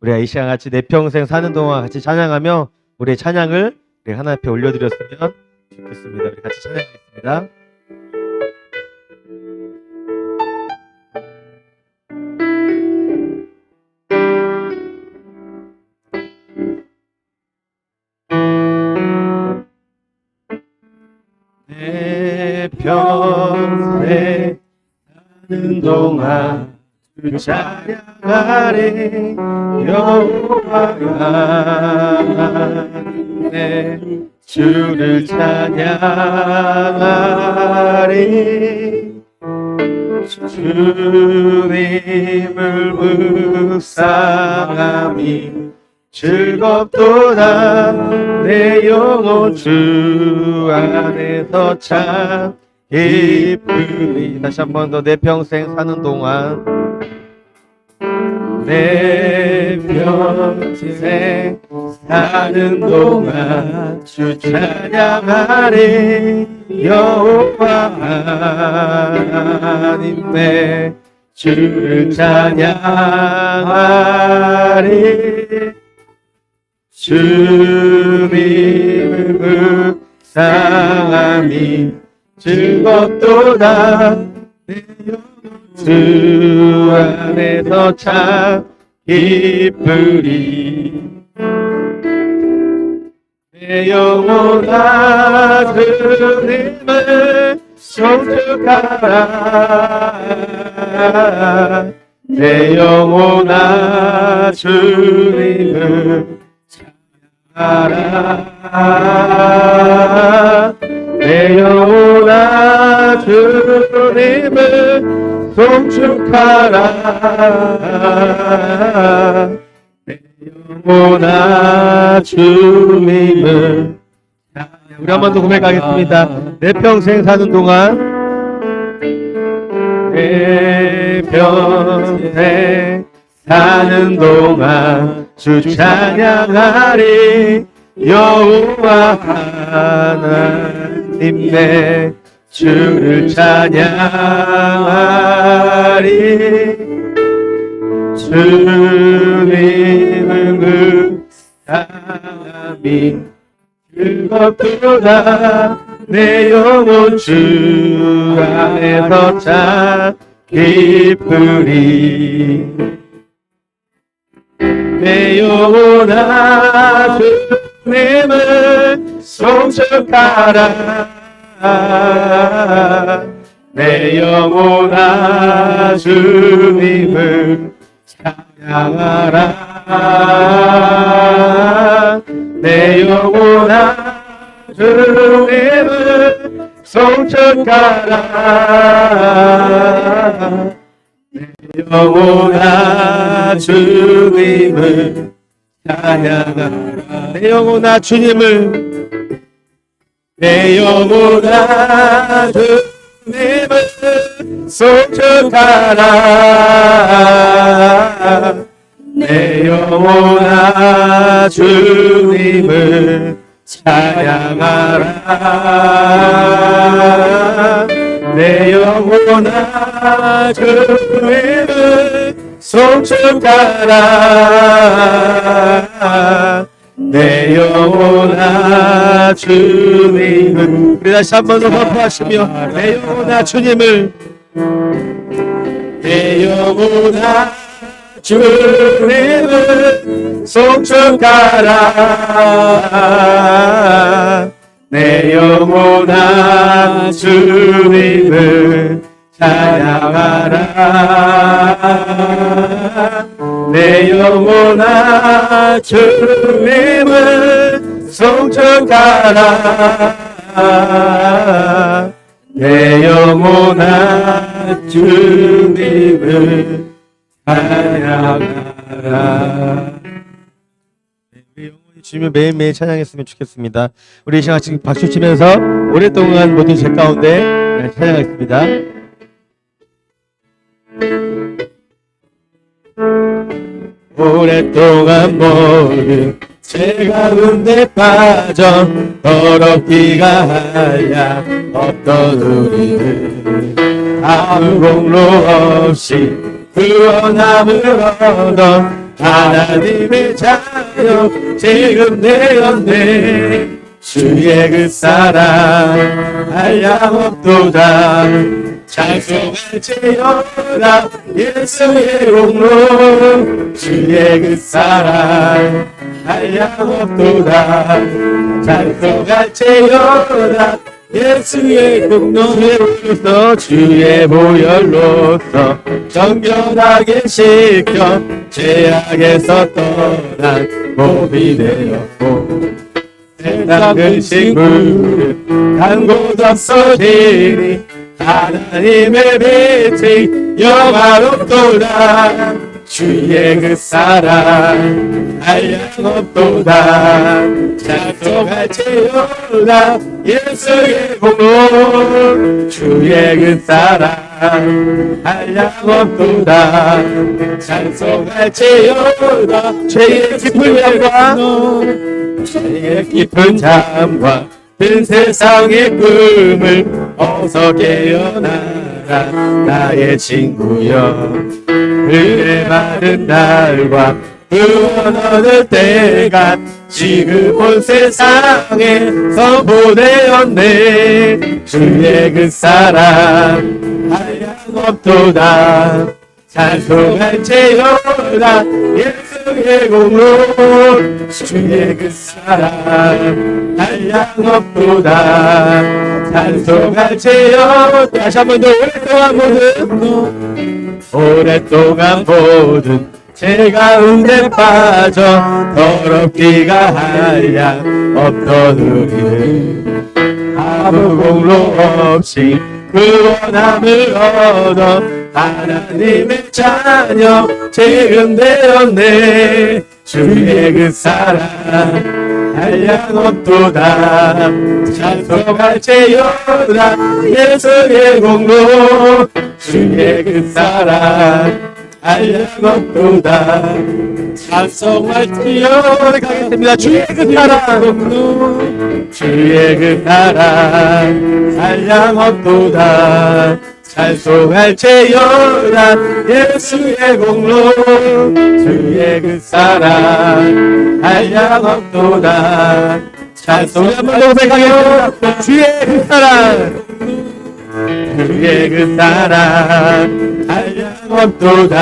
우리가 이 시간 같이 내 평생 사는 동안 같이 찬양하며 우리의 찬양을 우리 하나님 앞에 올려드렸으면 좋겠습니다. 우리 같이 찬양하겠습니다. 내 평생 사는 동안 주 찬양하리 여호와 하나님 주를 찬양하리 주님을 묵상함이 즐겁도다 내 영혼 주 안에서 참 기쁘리. 다시 한 번 더 내 평생 사는 동안 내 평생 사는 동안 주 찬양하리 여호와 하나님 내 주를 찬양하리 주님을 묵상함이 즐겁도다 내 주 안에서 참 기쁘리. 내 영혼아 주님을 송축하라 내 영혼아 주님을 찬양하라 내 영혼아 주님을 송축하라 내 영혼아 주님을. 우리 한 번 더 고백하겠습니다. 내 평생 사는 동안 내 평생 사는 동안 주 찬양하리 여호와 하나님 내 주를 찬양하리 주님을 묵상함이 즐겁도다 내 영혼 주 안에서 참 기쁘리. 내 영혼아 주님을 송축하라 내 영혼아 주님을 찬양하라 내 영혼아 주님을 송축하라 내 영혼아 주님을 찬양하라 내 영혼아 주님을 내 영혼아 주님을 송축하라 내 영혼아 주님을 찬양하라 내 영혼아 주님을 송축하라 내 영혼아 주님을. 우리 다시 한 번 더 선포하시며 내 영혼아 주님을 내 영혼아 주님을 송축하라 내 영혼아 주님을 찬양하라 내 영혼아 주님을 송축하라 내 영혼아 주님을 찬양하라. 우리 영혼이 주님을 매일매일 찬양했으면 좋겠습니다. 우리 이 시간 지금 박수 치면서 오랫동안 모든 제 가운데 찬양하겠습니다. 오랫동안 모든 죄 가운데 빠져 더럽기가 하야 없던 우리들 아무 공로 없이 구원함을 얻어 하나님의 자녀 지금 되었네. 주의 그 사랑 한량없도다. 찬송할지어다 예수의 공로. 주의 그 사랑 한량없도다. 찬송할지어다 예수의 공로. 주의 보혈로서 정결하게 씻겨 죄악에서 떠난 몸이 되었고 세상은 식물은 간 곳 없어지니 하나님의 빛이 영화롭도다. 주의 그 사랑 한량없도다. 찬송할지어다 예수의 공로. 주의 그 사랑 한량없도다. 찬송할지어다 죄의 깊은 잠과 죄의 깊은 잠과 든 세상의 꿈을 어서 깨어나라 나의 친구여. 그의 마른 날과 구원 얻을 때가 지금 온 세상에 선포되었네. 주의 그 사랑 한량없도다. 찬송할지어다 예수의 공로. 주의 그 사랑 한량없도다. 찬송할지어다. 다시 한 번 더 오랫동안 모든 죄 가운데 빠져 더럽기가 한량 없던 우리는 아무 공로 없이 구원함을 얻어 하나님의 자녀 지금 되었네. 주의 그 사랑 한량없도다. 찬송할지어다 예수의 공로. 주의 그 사랑 한량없도다. 찬송할지어다 가겠습니다. 주의 그 사랑 주의 그 사랑 한량없도다. 찬송할지어다 예수의 공로. 주의 그 사랑 한량없도다. 찬송 한번 더 고백하겠습니다. 주의 그 사랑 주의 그 사랑 한량없도다.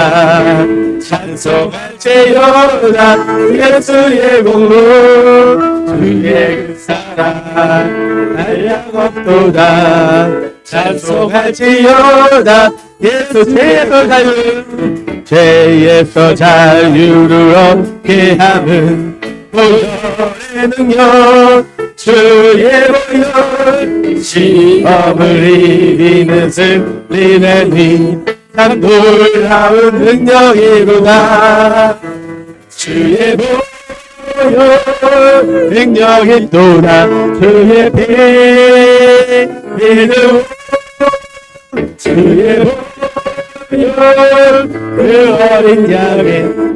찬송할지어다 예수의 공로. 주의 그 사랑 한량없도다. 찬송할지어다 예수 죄에서 자유. 죄에서 자유를 얻게 함은 보혈의 능력. 주의 보혈 시험을 이기는 승리는 참 놀라운 능력이구나. 주의 보혈 능력이 또다. 주의 피 믿음. 주의 보혈 그 어린 양의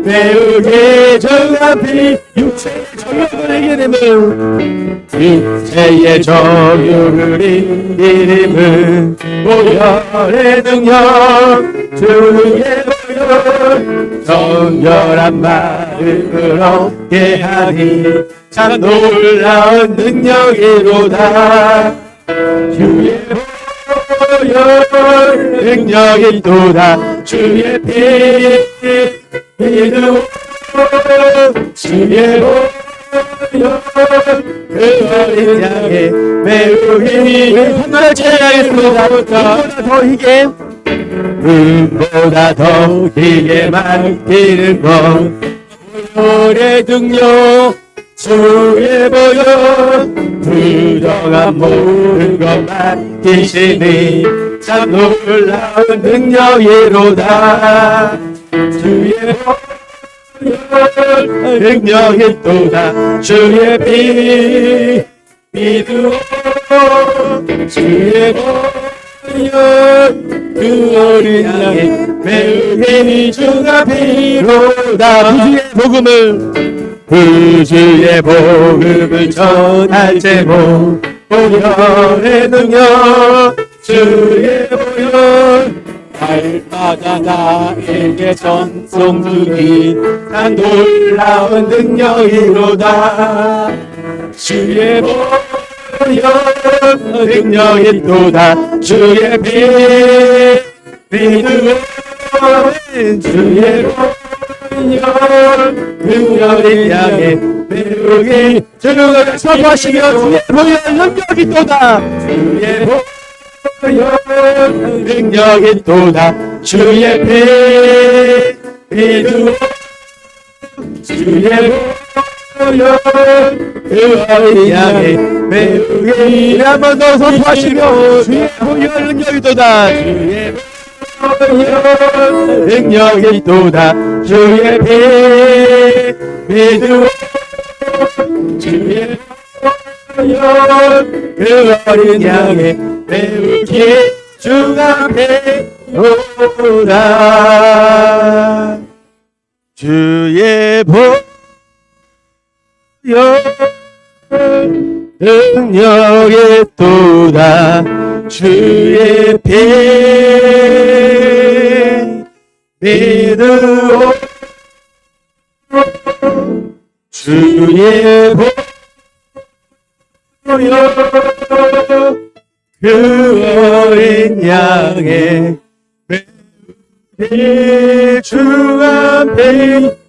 매우 귀중한 피. 육체의 정욕을 이기림은 육체의 정욕을 이기림은 보혈의 능력. 주의 보혈 정결한 마음을 얻게 하니 참 놀라운 능력이로다. 주의 보혈 능력이 또다. 주의 피 믿음. 주의 보혈 그 어린 양의 매우 힘이 한날 찬양하겠습니다. 눈보다 더 길게 맡기는 것 보혈의 능력. 주의 보혈 부정한 모든 것 맡기시니 참 놀라운 능력이로다. 주의 보혈 능력이 또다. 주의 피 믿음. 주의 보혈 그 어린 양의 매우 힘이 중한 피로다. 구주의 복음을 전할 제목 보혈의 능력. 주의 보혈 날마다 나에게 전송 주니 다 놀라운 능력이로다. 주의 보혈 능력이 또다. 주의 피 믿음은 주의 보혈 능력을 향해 배우기. 주를 선포하시며 주의 보혈 능력이 또다. 주의 보혈 능력이 또다. 주의 피 믿음은 주의 보혈 그를 향해 배우기. 한번 더 선포하시며 주의 보혈 능력이 또다. 주의 보혈 능력이 또다. 주의 피 믿음 주의 보혈 그를 향해 배우기. 주 앞에 오라. 주의 보혈 능력이 또다. 주의 피 믿음 주의 보혈 그 어린 양의 배우기. 주 앞에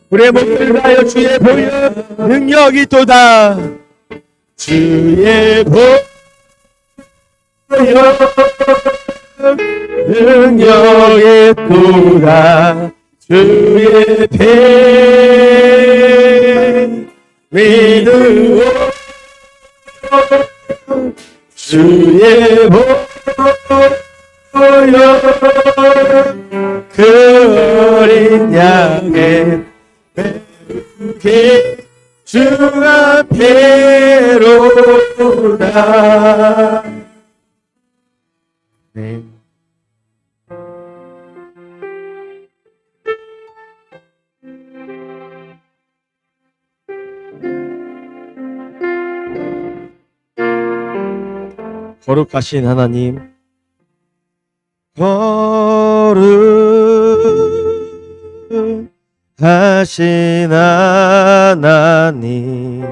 우리의 목소리를 다하여 주의 보혈 능력이 또다. 주의 보혈 능력이 또다. 주의 피 믿음 주의 보혈 그 어린 양의 배우기. 주 앞에로다. 네. 거룩하신 하나님, 거룩하신 하나님,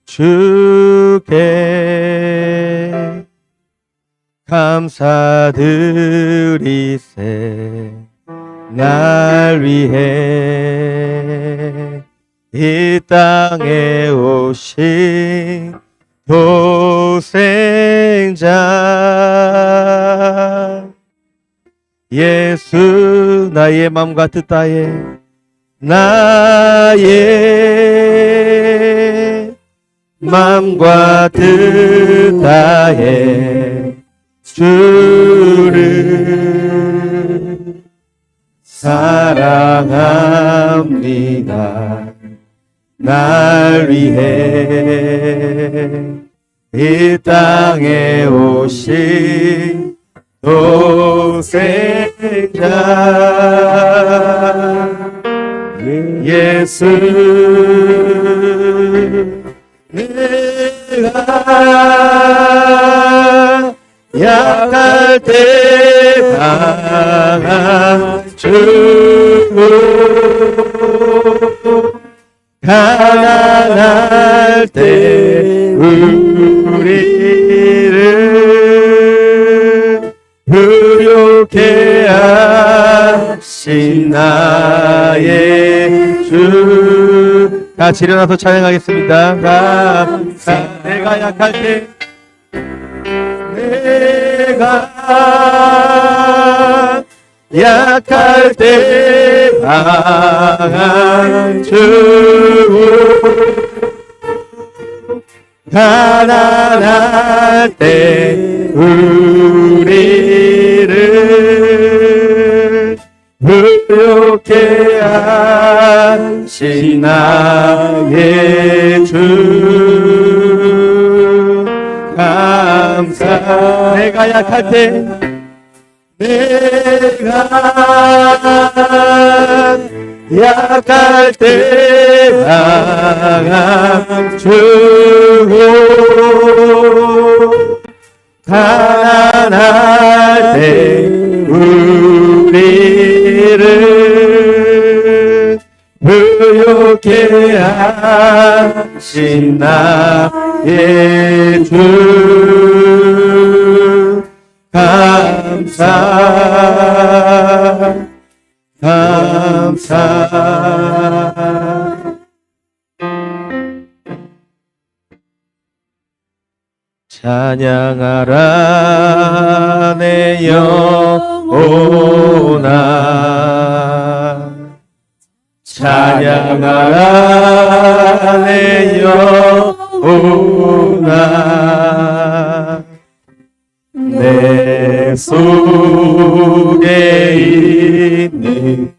주께 감사드리세. 날 위해 이 땅에 오신 도생자 예수, 나의 맘과 뜻다에 나의 맘과 뜻다에 주를 사랑합니다. 날 위해 이 땅에 오신 도생자 예수, 내가 약할 때 강한 주, 가난할 때 우리를 부욕해 하신 나의 주. 같이 일어나서 찬양하겠습니다. 감사. 내가 약할 때, 내가 약할 때 강한 주, 가난할 때 우리를 부욕해 하신 나의 주. 감사. 내가 약할 때, 내가 약할 때 강한 주, 가난할 때 하신 나의 주 감사 찬양하라 내 영혼아 찬양하라 내 영혼아 내 속에 있는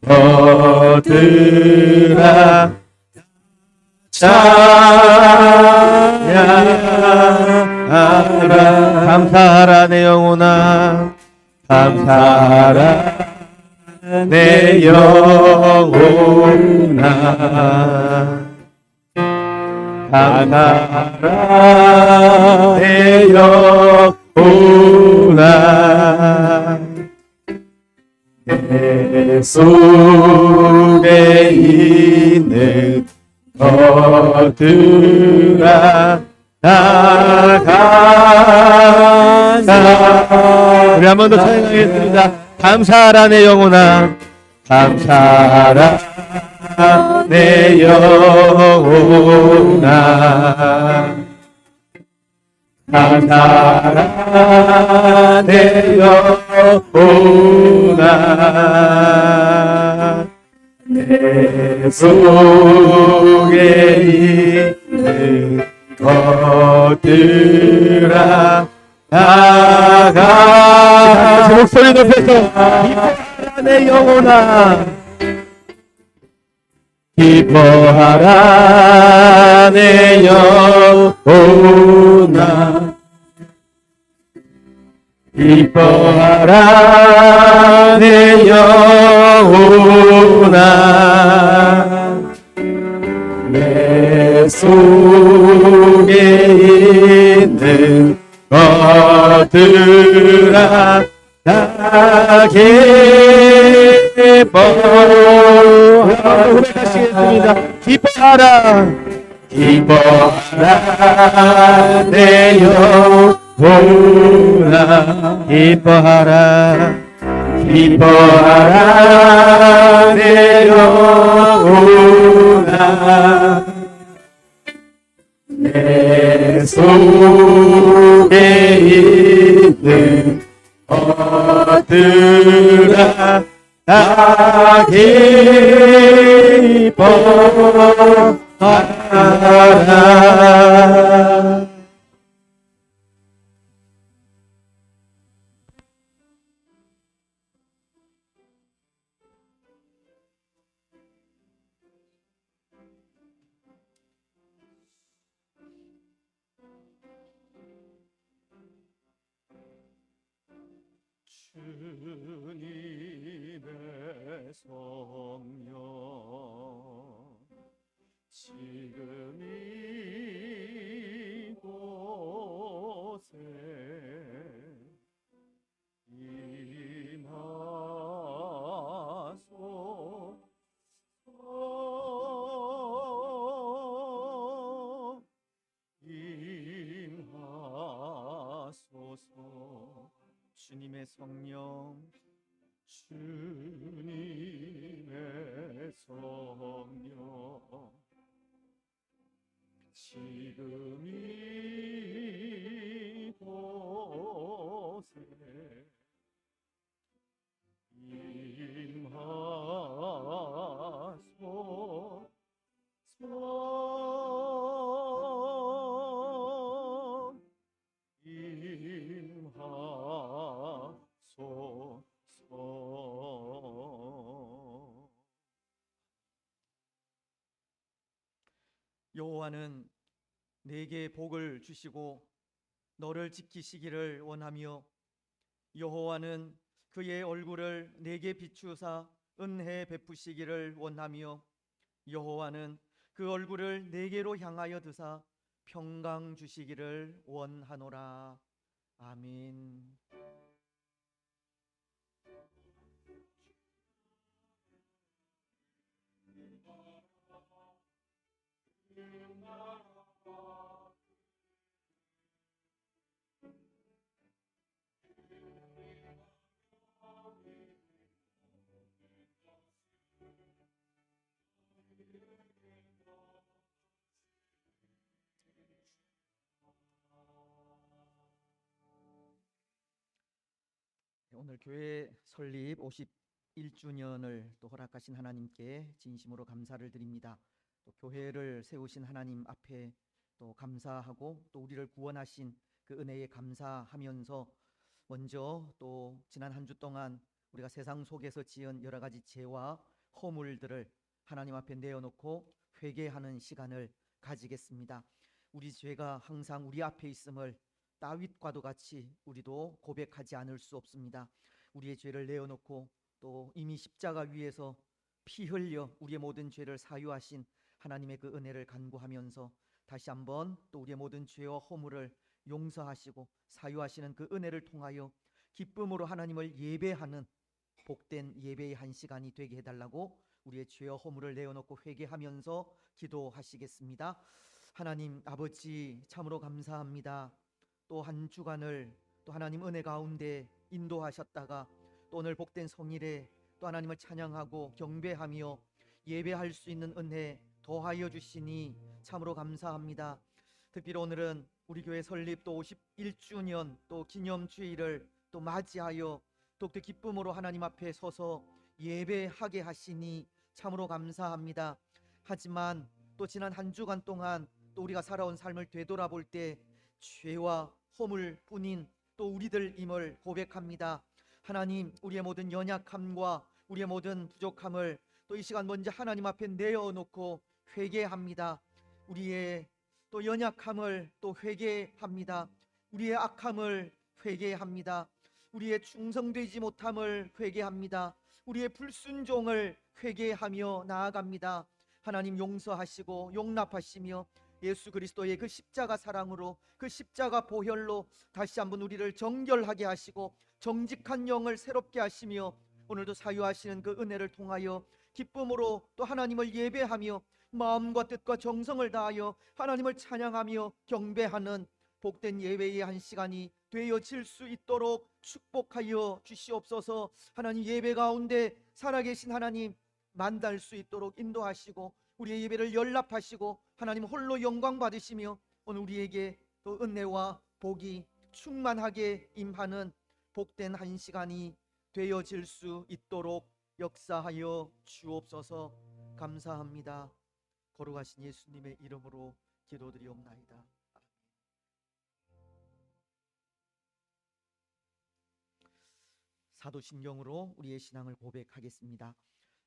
것들아 찬양하라 감사하라 내 영혼아 감사하라 내 영혼아 감사하라 내 영혼아 내 속에 있는 것들아 다 감사 우리 한 번 더 찬양하겠습니다. 감사하라 내 영혼아 감사하라 내 영혼아 감사하라 내 영혼아 내 속에 있는 것들아 다 제 목소리 높여서 기뻐하라 내 영혼아 기뻐하라 내 영혼아 기뻐하라 내 영혼아 내 속에 있는 것들아 다 기뻐 고백하시겠습니다. 기뻐하라 기뻐하라 내 영혼아 기뻐하라 기뻐하라 내 영혼아 내 속에 있는 것들아 다 기뻐하라 주님의 성령 지금 이곳에 임하소서 주님의 성령 주님의 성령 지금 이곳에 임하소서 여호와는 내게 복을 주시고 너를 지키시기를 원하며 여호와는 그의 얼굴을 내게 비추사 은혜 베푸시기를 원하며 여호와는 그 얼굴을 내게로 향하여 드사 평강 주시기를 원하노라. 아멘. 오늘 교회 설립 51주년을 또 허락하신 하나님께 진심으로 감사를 드립니다. 또 교회를 세우신 하나님 앞에 또 감사하고 또 우리를 구원하신 그 은혜에 감사하면서 먼저 또 지난 한 주 동안 우리가 세상 속에서 지은 여러 가지 죄와 허물들을 하나님 앞에 내어놓고 회개하는 시간을 가지겠습니다. 우리 죄가 항상 우리 앞에 있음을 다윗과도 같이 우리도 고백하지 않을 수 없습니다. 우리의 죄를 내어놓고 또 이미 십자가 위에서 피 흘려 우리의 모든 죄를 사유하신 하나님의 그 은혜를 간구하면서 다시 한번 또 우리의 모든 죄와 허물을 용서하시고 사유하시는 그 은혜를 통하여 기쁨으로 하나님을 예배하는 복된 예배의 한 시간이 되게 해달라고 우리의 죄와 허물을 내어놓고 회개하면서 기도하시겠습니다. 하나님 아버지, 참으로 감사합니다. 또 한 주간을 또 하나님 은혜 가운데 인도하셨다가 또 오늘 복된 성일에 또 하나님을 찬양하고 경배하며 예배할 수 있는 은혜 더하여 주시니 참으로 감사합니다. 특별히 오늘은 우리 교회 설립 또 51주년 또 기념주일을 또 맞이하여 더욱더 기쁨으로 하나님 앞에 서서 예배하게 하시니 참으로 감사합니다. 하지만 또 지난 한 주간 동안 또 우리가 살아온 삶을 되돌아볼 때 죄와 허물뿐인 또 우리들임을 고백합니다. 하나님, 우리의 모든 연약함과 우리의 모든 부족함을 또 이 시간 먼저 하나님 앞에 내어놓고 회개합니다. 우리의 또 연약함을 또 회개합니다. 우리의 악함을 회개합니다. 우리의 충성되지 못함을 회개합니다. 우리의 불순종을 회개하며 나아갑니다. 하나님 용서하시고 용납하시며 예수 그리스도의 그 십자가 사랑으로 그 십자가 보혈로 다시 한번 우리를 정결하게 하시고 정직한 영을 새롭게 하시며 오늘도 사유하시는 그 은혜를 통하여 기쁨으로 또 하나님을 예배하며 마음과 뜻과 정성을 다하여 하나님을 찬양하며 경배하는 복된 예배의 한 시간이 되어질 수 있도록 축복하여 주시옵소서. 하나님, 예배 가운데 살아계신 하나님 만날 수 있도록 인도하시고 우리의 예배를 연락하시고 하나님 홀로 영광 받으시며 오늘 우리에게 또 은혜와 복이 충만하게 임하는 복된 한 시간이 되어질 수 있도록 역사하여 주옵소서. 감사합니다. 거룩하신 예수님의 이름으로 기도드리옵나이다. 사도신경으로 우리의 신앙을 고백하겠습니다.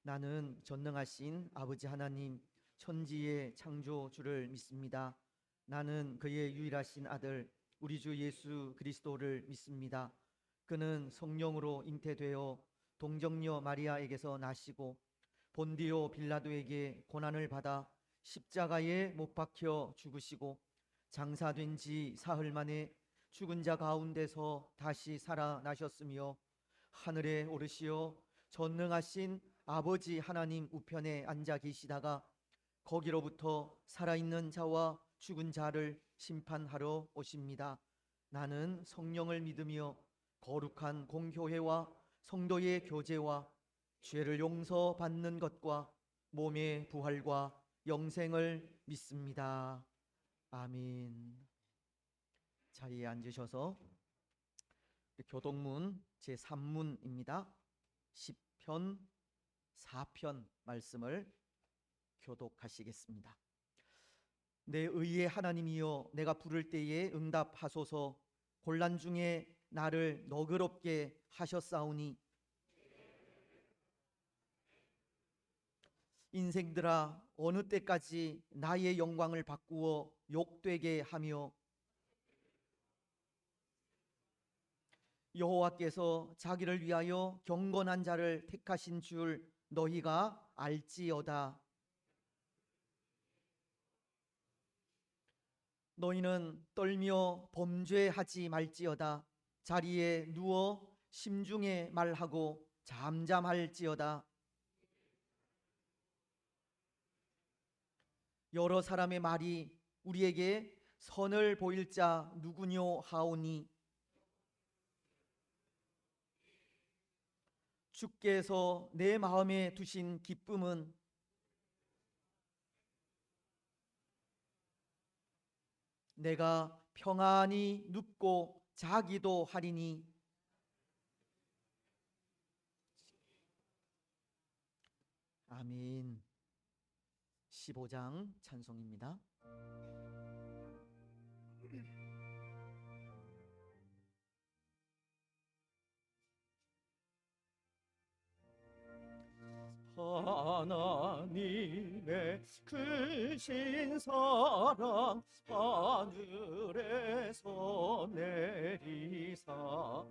나는 전능하신 아버지 하나님 천지의 창조주를 믿습니다. 나는 그의 유일하신 아들 우리 주 예수 그리스도를 믿습니다. 그는 성령으로 잉태되어 동정녀 마리아에게서 나시고 본디오 빌라도에게 고난을 받아 십자가에 못 박혀 죽으시고 장사된 지 사흘 만에 죽은 자 가운데서 다시 살아나셨으며 하늘에 오르시어 전능하신 아버지 하나님 우편에 앉아 계시다가 거기로부터 살아있는 자와 죽은 자를 심판하러 오십니다. 나는 성령을 믿으며 거룩한 공교회와 성도의 교제와 죄를 용서받는 것과 몸의 부활과 영생을 믿습니다. 아멘. 자리에 앉으셔서 교독문 제3문입니다. 10편 4편 말씀을 교독하시겠습니다. 내 의의 하나님이여, 내가 부를 때에 응답하소서. 곤란 중에 나를 너그럽게 하셨사오니 인생들아, 어느 때까지 나의 영광을 바꾸어 욕되게 하며 여호와께서 자기를 위하여 경건한 자를 택하신 줄 너희가 알지어다. 너희는 떨며 범죄하지 말지어다. 자리에 누워 심중에 말하고 잠잠할지어다. 여러 사람의 말이 우리에게 선을 보일 자 누구뇨 하오니 주께서 내 마음에 두신 기쁨은 내가 평안히 눕고 자기도 하리니. 아멘. 15장 찬송입니다. 하나님의 크신 사랑 하늘에서 내리사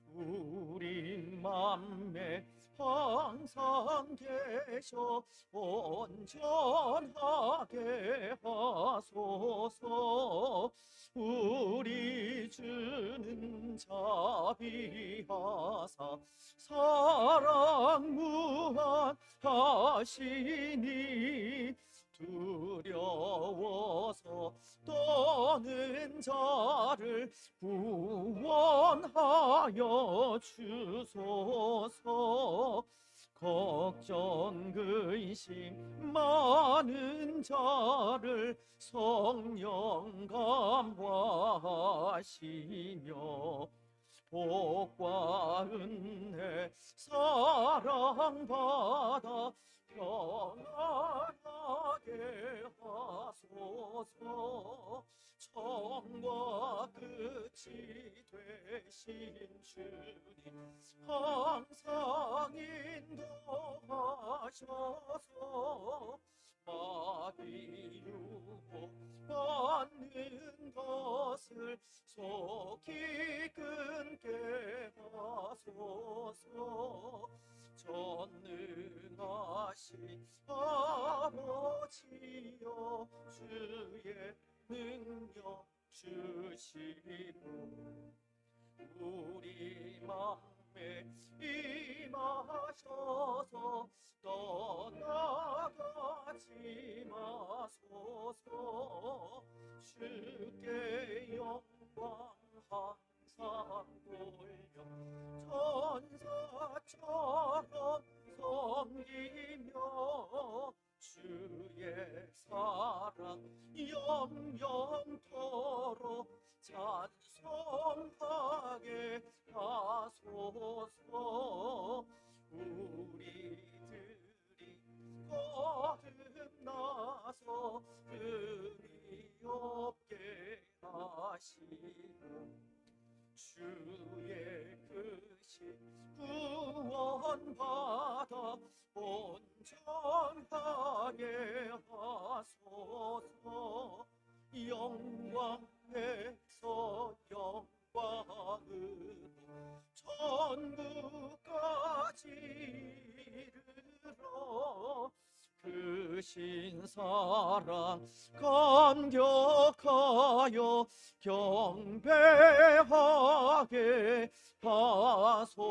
우리 맘에 항상 계셔 온전하게 하소서. 우리 주는 자비하사 사랑 무한하시니 두려워서 떠는 자를 구원하여 주소서. 걱정 근심 많은 자를 성령 감화하시며 복과 은혜 사랑받아 평안하게 하소서. 처음과 끝이 되신 주님 항상 인도하셔서 마귀 유혹 받는 것을 속히 끊게 하소서. 전능하신 아버지여 주의 능력 주시고 우리 맘에 임하셔서 떠나가지 마소서. 주께 영광 항상 돌려 천사처럼 섬기며 주의 사랑 영영토록 찬송하게 하소서. 우리들이 거듭나서 흠이 없게 하시고 주의 크신 구원받아 온전하게 하소서. 영광에서 영광으로 천국까지 이르러 크신 사랑 감격하여 경배하게 하소서.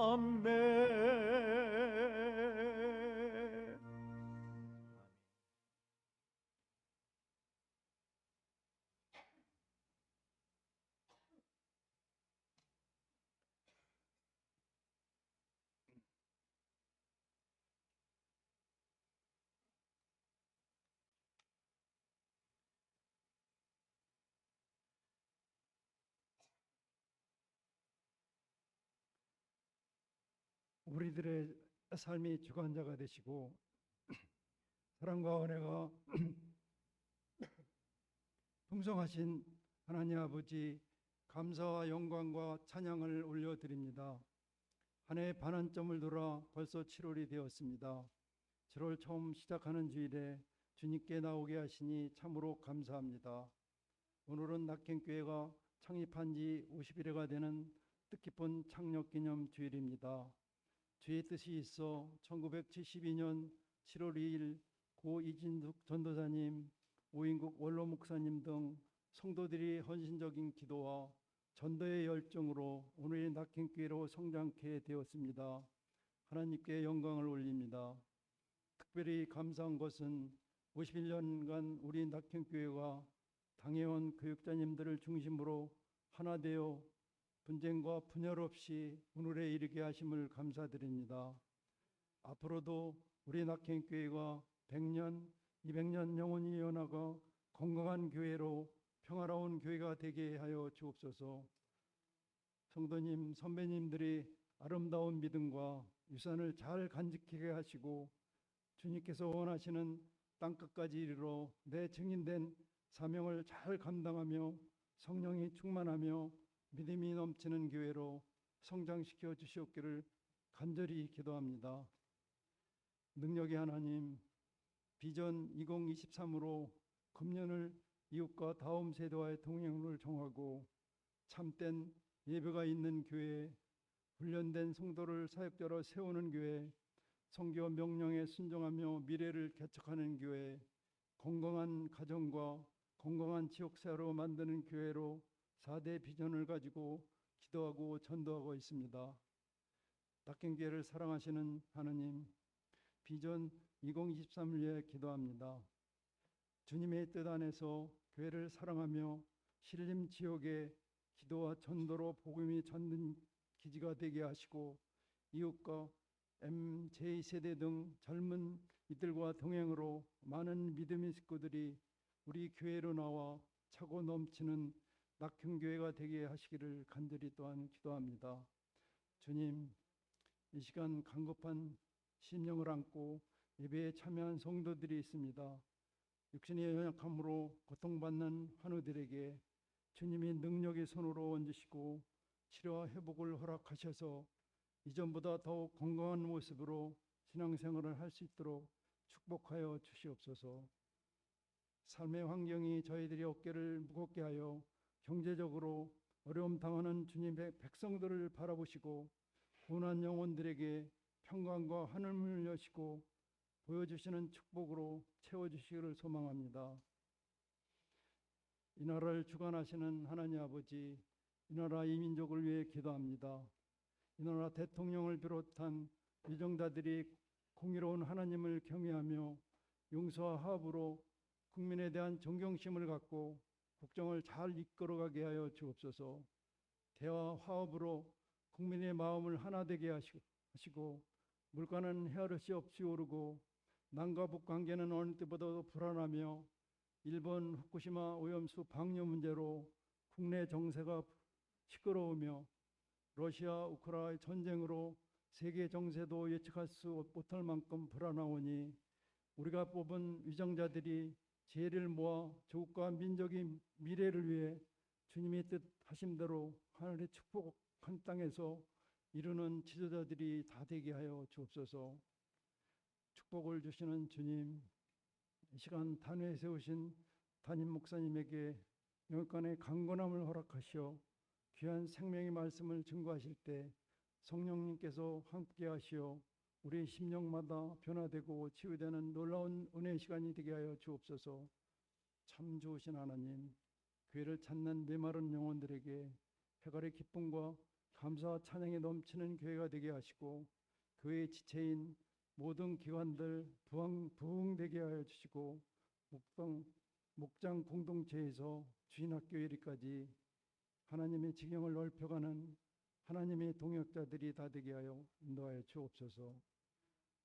아멘. 우리들의 삶의 주관자가 되시고 사랑과 은혜가 풍성하신 하나님 아버지, 감사와 영광과 찬양을 올려드립니다. 한 해의 반환점을 돌아 벌써 7월이 되었습니다. 7월 처음 시작하는 주일에 주님께 나오게 하시니 참으로 감사합니다. 오늘은 낙행교회가 창립한 지 50일회가 되는 뜻깊은 창립기념 주일입니다. 주의 뜻이 있어 1972년 7월 2일 고 이진숙 전도사님, 오인국 원로 목사님 등 성도들이 헌신적인 기도와 전도의 열정으로 오늘의 낙행교회로 성장케 되었습니다. 하나님께 영광을 올립니다. 특별히 감사한 것은 51년간 우리 낙행교회가 당회원 교육자님들을 중심으로 하나 되어 분쟁과 분열 없이 오늘에 이르게 하심을 감사드립니다. 앞으로도 우리 낙행교회가 100년, 200년 영원히 이어나가 건강한 교회로 평화로운 교회가 되게 하여 주옵소서. 성도님, 선배님들이 아름다운 믿음과 유산을 잘 간직하게 하시고 주님께서 원하시는 땅끝까지 이르러 내 증인된 사명을 잘 감당하며 성령이 충만하며 믿음이 넘치는 교회로 성장시켜 주시옵기를 간절히 기도합니다. 능력의 하나님, 비전 2023으로 금년을 이웃과 다음 세대와의 동행을 정하고 참된 예배가 있는 교회, 훈련된 성도를 사역자로 세우는 교회, 성교 명령에 순종하며 미래를 개척하는 교회, 건강한 가정과 건강한 지역사회로 만드는 교회로 4대 비전을 가지고 기도하고 전도하고 있습니다. 낙행교회를 사랑하시는 하나님, 비전 2023을 위해 기도합니다. 주님의 뜻 안에서 교회를 사랑하며 신림 지역에 기도와 전도로 복음이 전는 기지가 되게 하시고 이웃과 MJ세대 등 젊은 이들과 동행으로 많은 믿음의 식구들이 우리 교회로 나와 차고 넘치는 낙형교회가 되게 하시기를 간절히 또한 기도합니다. 주님, 이 시간 간급한 심령을 안고 예배에 참여한 성도들이 있습니다. 육신의 연약함으로 고통받는 환우들에게 주님이 능력의 손으로 얹으시고 치료와 회복을 허락하셔서 이전보다 더욱 건강한 모습으로 신앙생활을 할 수 있도록 축복하여 주시옵소서. 삶의 환경이 저희들이 어깨를 무겁게 하여 경제적으로 어려움 당하는 주님의 백성들을 바라보시고 고난 영혼들에게 평강과 하늘문을 여시고 보여주시는 축복으로 채워주시기를 소망합니다. 이 나라를 주관하시는 하나님 아버지, 이 나라 이 민족을 위해 기도합니다. 이 나라 대통령을 비롯한 위정자들이 공의로운 하나님을 경외하며 용서와 화합으로 국민에 대한 존경심을 갖고 국정을 잘 이끌어가게 하여 주옵소서. 대화 화합으로 국민의 마음을 하나 되게 하시고 물가는 헤아릴 수 없이 오르고 남과 북 관계는 어느 때보다도 불안하며 일본 후쿠시마 오염수 방류 문제로 국내 정세가 시끄러우며 러시아 우크라이나 전쟁으로 세계 정세도 예측할 수 못할 만큼 불안하오니 우리가 뽑은 위정자들이 지혜를 모아 조국과 민족의 미래를 위해 주님의 뜻하신 대로 하늘의 축복한 땅에서 이루는 지도자들이 다 되게 하여 주옵소서. 축복을 주시는 주님, 이 시간 단회에 세우신 담임 목사님에게 영육간의 강건함을 허락하시어 귀한 생명의 말씀을 증거하실 때 성령님께서 함께 하시어 우리 심령마다 변화되고 치유되는 놀라운 은혜의 시간이 되게 하여 주옵소서. 참 좋으신 하나님, 교회를 찾는 메마른 영혼들에게 해갈의 기쁨과 감사와 찬양이 넘치는 교회가 되게 하시고 교회의 지체인 모든 기관들 부흥되게 하여 주시고 목장 공동체에서 주인학교 이르기까지 하나님의 지경을 넓혀가는 하나님의 동역자들이 다 되게 하여 인도하여 주옵소서.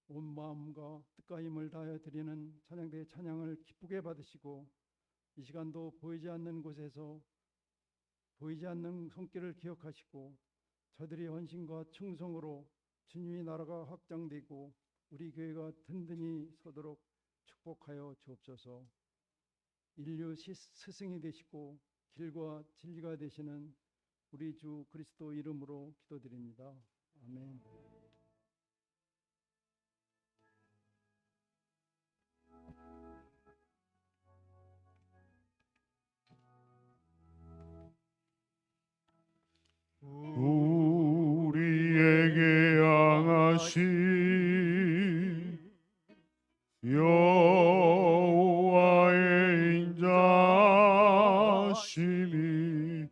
온 마음과 뜻과 힘을 다하여 드리는 찬양대의 찬양을 기쁘게 받으시고 이 시간도 보이지 않는 곳에서 보이지 않는 손길을 기억하시고 저들의 헌신과 충성으로 주님의 나라가 확장되고 우리 교회가 든든히 서도록 축복하여 주옵소서. 인류 스승이 되시고 길과 진리가 되시는 우리 주 그리스도 이름으로 기도드립니다. 아멘. 우리에게 향하신 여호와의 인자심이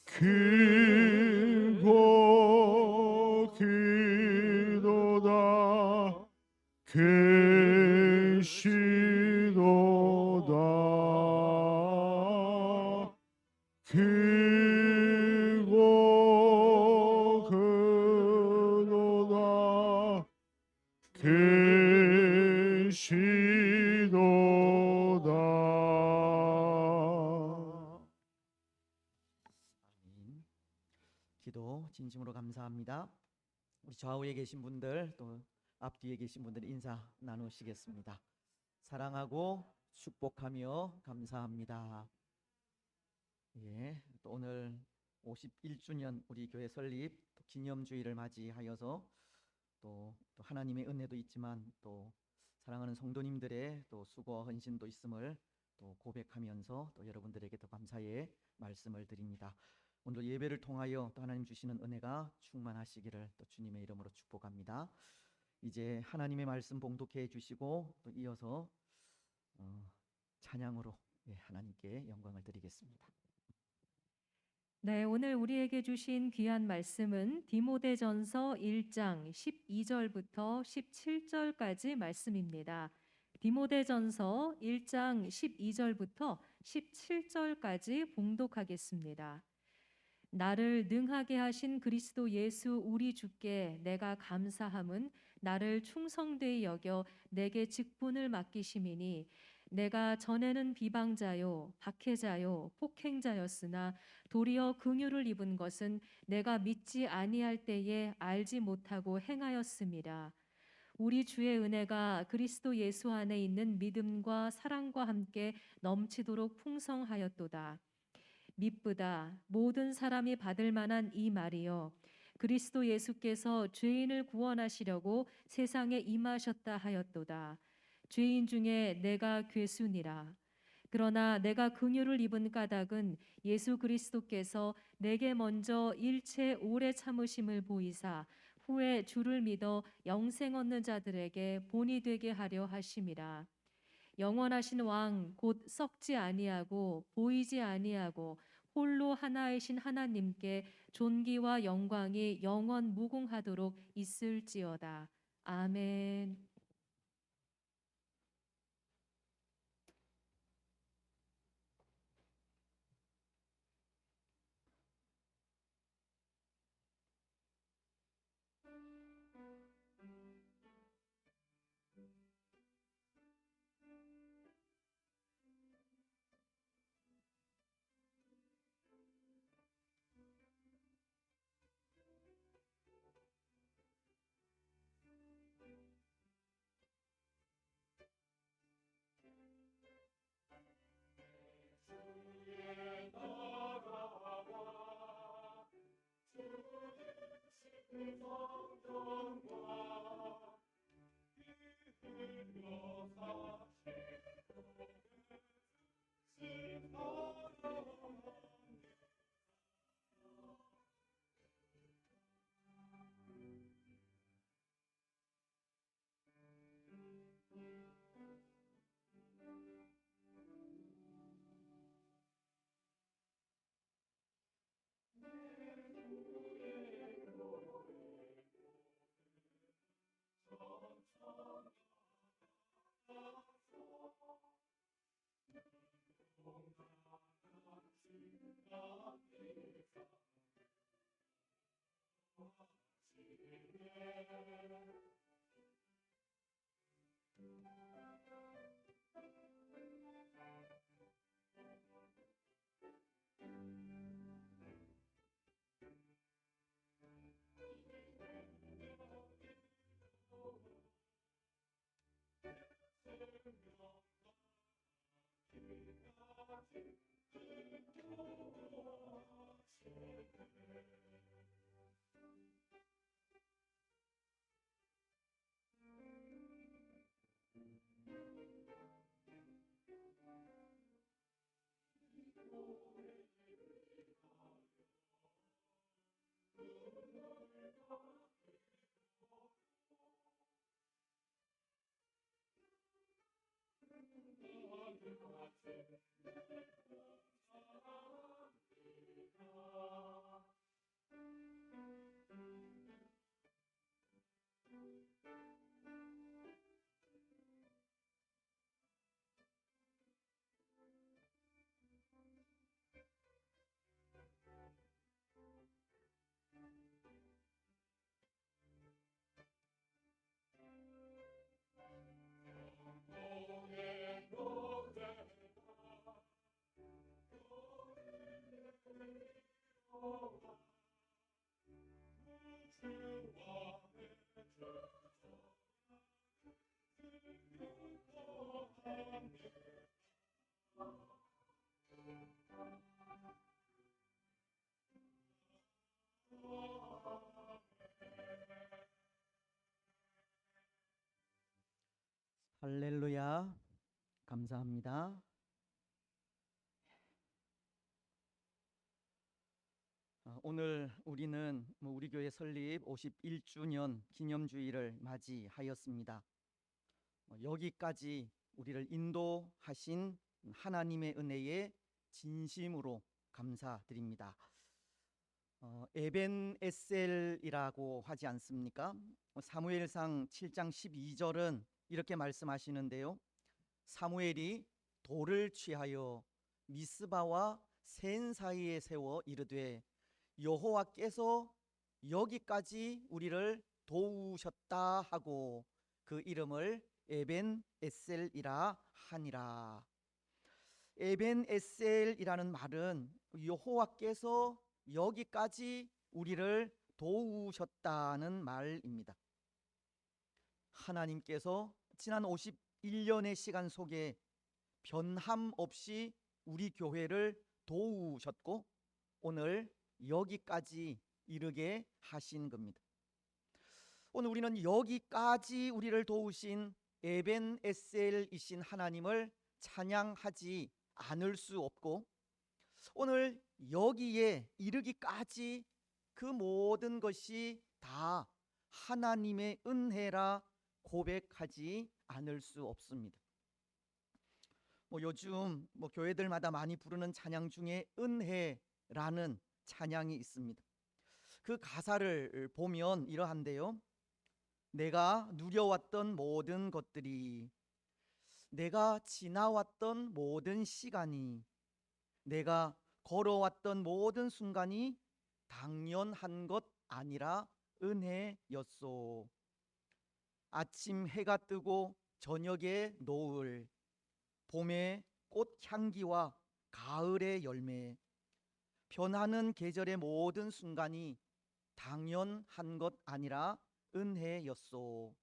그 계시도다. 크고 크도다. 계시도다. 아멘. 기도 진심으로 감사합니다. 우리 좌우에 계신 분들 또 앞뒤에 계신 분들 인사 나누시겠습니다. 사랑하고 축복하며 감사합니다. 예, 또 오늘 51주년 우리 교회 설립 기념주일을 맞이하여서 또 하나님의 은혜도 있지만 또 사랑하는 성도님들의 또 수고와 헌신도 있음을 또 고백하면서 또 여러분들에게 더 감사의 말씀을 드립니다. 오늘 예배를 통하여 또 하나님 주시는 은혜가 충만하시기를 또 주님의 이름으로 축복합니다. 이제 하나님의 말씀 봉독해 주시고 또 이어서 찬양으로 하나님께 영광을 드리겠습니다. 네, 오늘 우리에게 주신 귀한 말씀은 디모데전서 1장 12절부터 17절까지 말씀입니다. 디모데전서 1장 12절부터 17절까지 봉독하겠습니다. 나를 능하게 하신 그리스도 예수 우리 주께 내가 감사함은 나를 충성되이 여겨 내게 직분을 맡기심이니 내가 전에는 비방자요 박해자요 폭행자였으나 도리어 긍휼을 입은 것은 내가 믿지 아니할 때에 알지 못하고 행하였음이라. 우리 주의 은혜가 그리스도 예수 안에 있는 믿음과 사랑과 함께 넘치도록 풍성하였도다. 미쁘다 모든 사람이 받을 만한 이 말이요 그리스도 예수께서 죄인을 구원하시려고 세상에 임하셨다 하였도다. 죄인 중에 내가 괴순이라. 그러나 내가 긍휼을 입은 까닭은 예수 그리스도께서 내게 먼저 일체 오래 참으심을 보이사 후에 주를 믿어 영생 얻는 자들에게 본이 되게 하려 하심이라. 영원하신 왕 곧 썩지 아니하고 보이지 아니하고 홀로 하나이신 하나님께 존귀와 영광이 영원 무궁하도록 있을지어다. 아멘. 할렐루야. 감사합니다. 오늘 우리는 우리 교회 설립 51주년 기념주일을 맞이하였습니다. 여기까지 우리를 인도하신 하나님의 은혜에 진심으로 감사드립니다. 에벤에셀이라고 하지 않습니까? 사무엘상 7장 12절은 이렇게 말씀하시는데요. 사무엘이 돌을 취하여 미스바와 센 사이에 세워 이르되 여호와께서 여기까지 우리를 도우셨다 하고 그 이름을 에벤에셀이라 하니라. 에벤에셀이라는 말은 여호와께서 여기까지 우리를 도우셨다는 말입니다. 하나님께서 지난 51년의 시간 속에 변함없이 우리 교회를 도우셨고 오늘 여기까지 이르게 하신 겁니다. 오늘 우리는 여기까지 우리를 도우신 에벤에셀이신 하나님을 찬양하지 않을 수 없고 오늘 여기에 이르기까지 그 모든 것이 다 하나님의 은혜라 고백하지 않을 수 없습니다. 요즘 교회들마다 많이 부르는 찬양 중에 은혜라는 찬양이 있습니다. 그 가사를 보면 이러한데요. 내가 누려왔던 모든 것들이, 내가 지나왔던 모든 시간이, 내가 걸어왔던 모든 순간이 당연한 것 아니라 은혜였소. 아침 해가 뜨고 저녁에 노을, 봄의 꽃향기와 가을의 열매, 변하는 계절의 모든 순간이 당연한 것 아니라 은혜였소.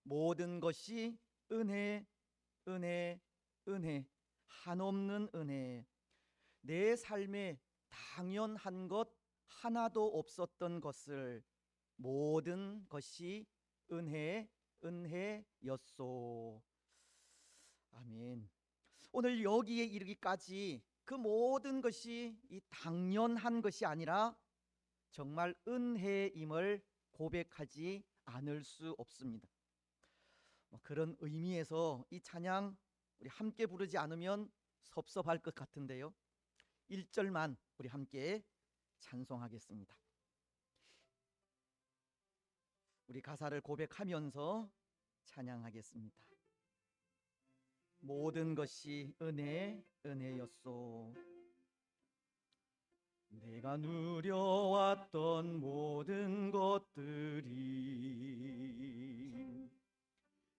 모든 것이 은혜, 은혜, 은혜, 한없는 은혜. 내 삶에 당연한 것 하나도 없었던 것을 모든 것이 은혜, 은혜였소. 아멘. 오늘 여기에 이르기까지 그 모든 것이 이 당연한 것이 아니라 정말 은혜임을 고백하지 않을 수 없습니다. 그런 의미에서 이 찬양 우리 함께 부르지 않으면 섭섭할 것 같은데요. 1절만 우리 함께 찬송하겠습니다. 우리 가사를 고백하면서 찬양하겠습니다. 모든 것이 은혜, 은혜였소. 내가 누려왔던 모든 것들이,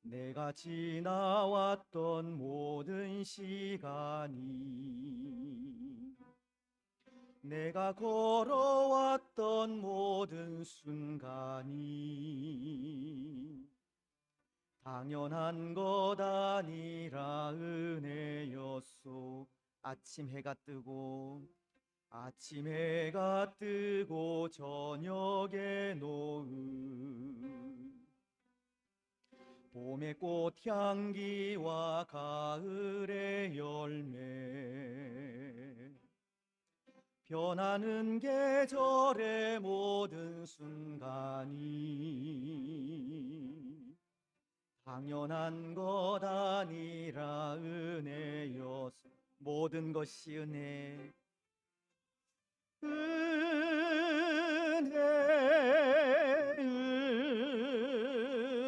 내가 지나왔던 모든 시간이, 내가 걸어왔던 모든 순간이 당연한 것 아니라 은혜였소. 아침 해가 뜨고 저녁에 노을, 봄의 꽃향기와 가을의 열매, 변하는 계절의 모든 순간이 당연한 것 아니라 은혜였소. 모든 것이 은혜, 은혜,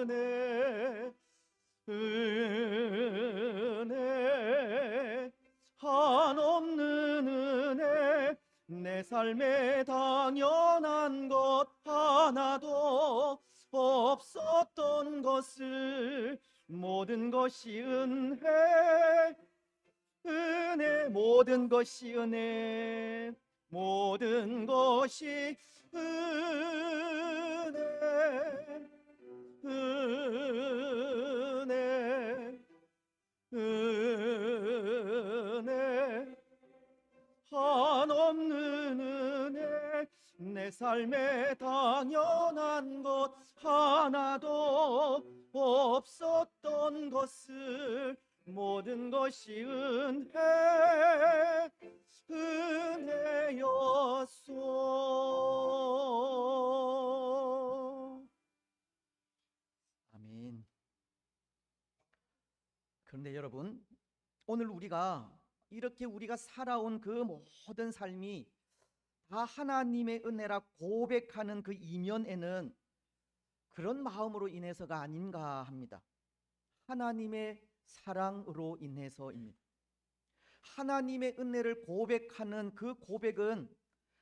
은혜, 은혜, 한없는 은혜. 내 삶에 당연한 것 하나도 없었던 것을 모든 것이 은혜, 은혜, 모든 것이 은혜. 모든 것이 은혜 은혜 은혜 한없는 은혜 내 삶에 당연한 것 하나도 없었던 것을 모든 것이 은혜였소. 아멘. 그런데 여러분, 오늘 이렇게 우리가 살아온 그 모든 삶이 다 하나님의 은혜라 고백하는 그 이면에는 그런 마음으로 인해서가 아닌가 합니다. 하나님의 사랑으로 인해서입니다. 하나님의 은혜를 고백하는 그 고백은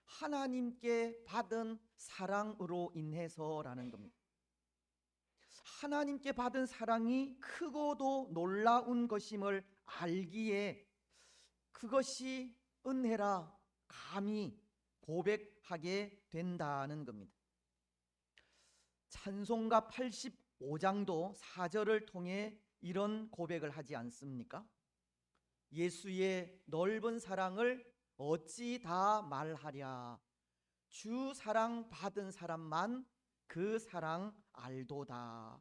하나님께 받은 사랑으로 인해서라는 겁니다. 하나님께 받은 사랑이 크고도 놀라운 것임을 알기에 그것이 은혜라 감히 고백하게 된다는 겁니다. 찬송가 85장도 4절을 통해 이런 고백을 하지 않습니까? 예수의 넓은 사랑을 어찌 다 말하랴. 주 사랑 받은 사람만 그 사랑 알도다.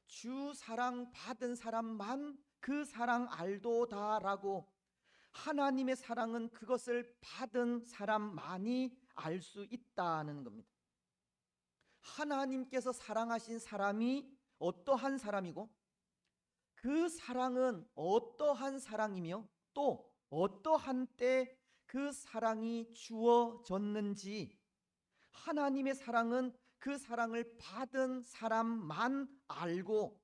주 사랑 받은 사람만 그 사랑 알도다라고 하나님의 사랑은 그것을 받은 사람만이 알 수 있다는 겁니다. 하나님께서 사랑하신 사람이 어떠한 사람이고 그 사랑은 어떠한 사랑이며 또 어떠한 때 그 사랑이 주어졌는지 하나님의 사랑은 그 사랑을 받은 사람만 알고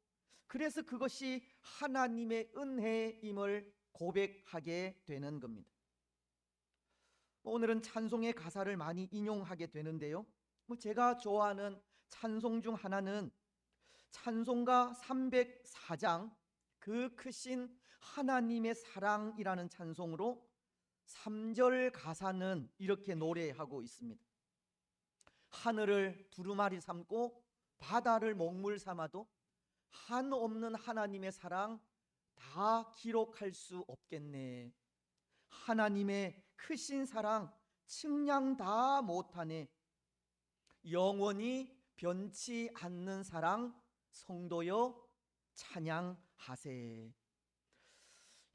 그래서 그것이 하나님의 은혜임을 고백하게 되는 겁니다. 오늘은 찬송의 가사를 많이 인용하게 되는데요. 제가 좋아하는 찬송 중 하나는 찬송가 304장 그 크신 하나님의 사랑이라는 찬송으로 3절 가사는 이렇게 노래하고 있습니다. 하늘을 두루마리 삼고 바다를 먹물 삼아도 한없는 하나님의 사랑 다 기록할 수 없겠네. 하나님의 크신 사랑 측량 다 못하네. 영원히 변치 않는 사랑 성도여 찬양하세.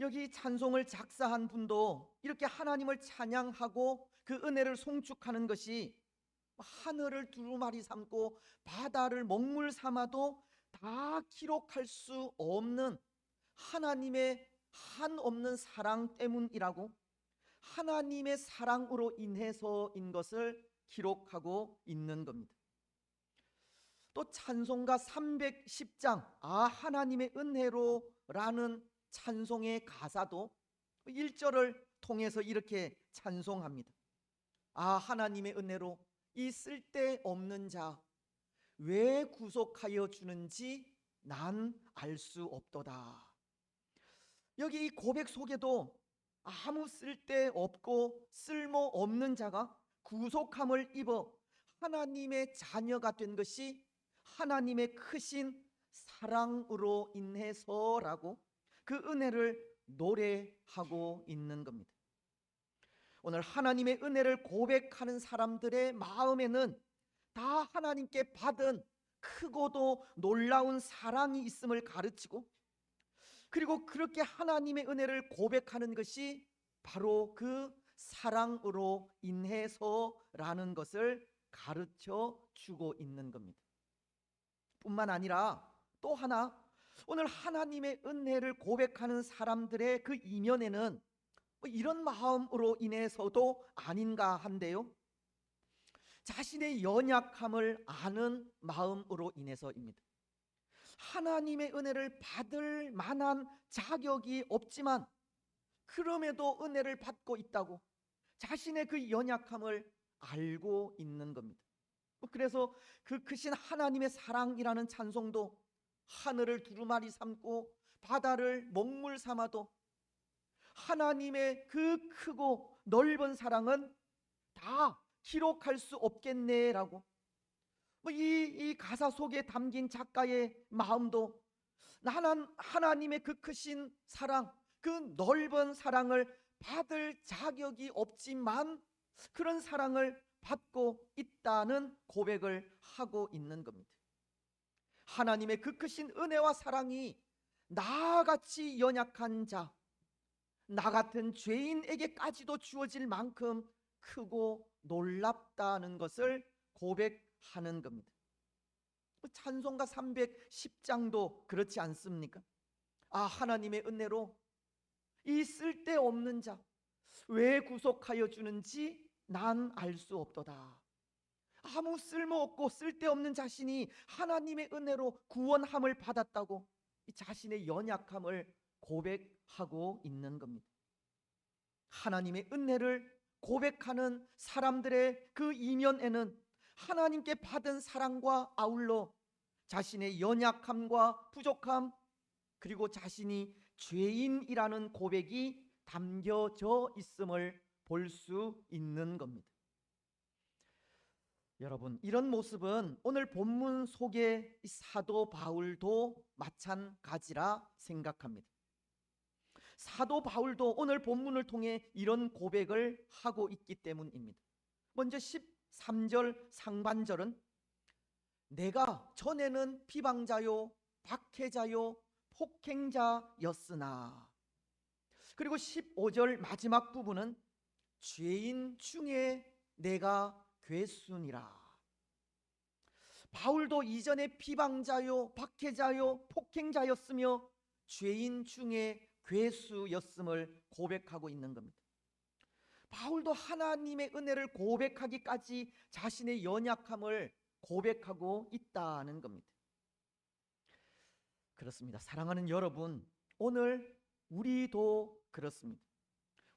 여기 찬송을 작사한 분도 이렇게 하나님을 찬양하고 그 은혜를 송축하는 것이 하늘을 두루마리 삼고 바다를 먹물 삼아도 다 기록할 수 없는 하나님의 한없는 사랑 때문이라고 하나님의 사랑으로 인해서인 것을 기록하고 있는 겁니다. 또 찬송가 310장 하나님의 은혜로라는 찬송의 가사도 1절을 통해서 이렇게 찬송합니다. 하나님의 은혜로 이 쓸데없는 자 왜 구속하여 주는지 난 알 수 없도다. 여기 이 고백 속에도 아무 쓸데없고 쓸모없는 자가 구속함을 입어 하나님의 자녀가 된 것이 하나님의 크신 사랑으로 인해서라고 그 은혜를 노래하고 있는 겁니다. 오늘 하나님의 은혜를 고백하는 사람들의 마음에는 다 하나님께 받은 크고도 놀라운 사랑이 있음을 가르치고 그리고 그렇게 하나님의 은혜를 고백하는 것이 바로 그 사랑으로 인해서라는 것을 가르쳐 주고 있는 겁니다. 뿐만 아니라 또 하나 오늘 하나님의 은혜를 고백하는 사람들의 그 이면에는 이런 마음으로 인해서도 아닌가 한데요. 자신의 연약함을 아는 마음으로 인해서입니다. 하나님의 은혜를 받을 만한 자격이 없지만 그럼에도 은혜를 받고 있다고 자신의 그 연약함을 알고 있는 겁니다. 그래서 그 크신 하나님의 사랑이라는 찬송도 하늘을 두루마리 삼고 바다를 먹물 삼아도 하나님의 그 크고 넓은 사랑은 다 기록할 수 없겠네라고. 이 가사 속에 담긴 작가의 마음도 하나님의 그 크신 사랑, 그 넓은 사랑을 받을 자격이 없지만 그런 사랑을 받고 있다는 고백을 하고 있는 겁니다. 하나님의 그 크신 은혜와 사랑이 나같이 연약한 자, 나 같은 죄인에게까지도 주어질 만큼 크고 놀랍다는 것을 고백하는 겁니다. 찬송가 310장도 그렇지 않습니까? 하나님의 은혜로 이 쓸데없는 자 왜 구속하여 주는지 난 알 수 없도다. 아무 쓸모없고 쓸데없는 자신이 하나님의 은혜로 구원함을 받았다고 이 자신의 연약함을 고백하고 있는 겁니다. 하나님의 은혜를 고백하는 사람들의 그 이면에는 하나님께 받은 사랑과 아울러 자신의 연약함과 부족함, 그리고 자신이 죄인이라는 고백이 담겨져 있음을 볼 수 있는 겁니다. 여러분, 이런 모습은 오늘 본문 속의 사도 바울도 마찬가지라 생각합니다. 사도 바울도 오늘 본문을 통해 이런 고백을 하고 있기 때문입니다. 먼저 13절 상반절은 내가 전에는 비방자요 박해자요 폭행자였으나, 그리고 15절 마지막 부분은 죄인 중에 내가 괴순이라. 바울도 이전에 비방자요 박해자요 폭행자였으며 죄인 중에 괴수였음을 고백하고 있는 겁니다. 바울도 하나님의 은혜를 고백하기까지 자신의 연약함을 고백하고 있다는 겁니다. 그렇습니다. 사랑하는 여러분, 오늘 우리도 그렇습니다.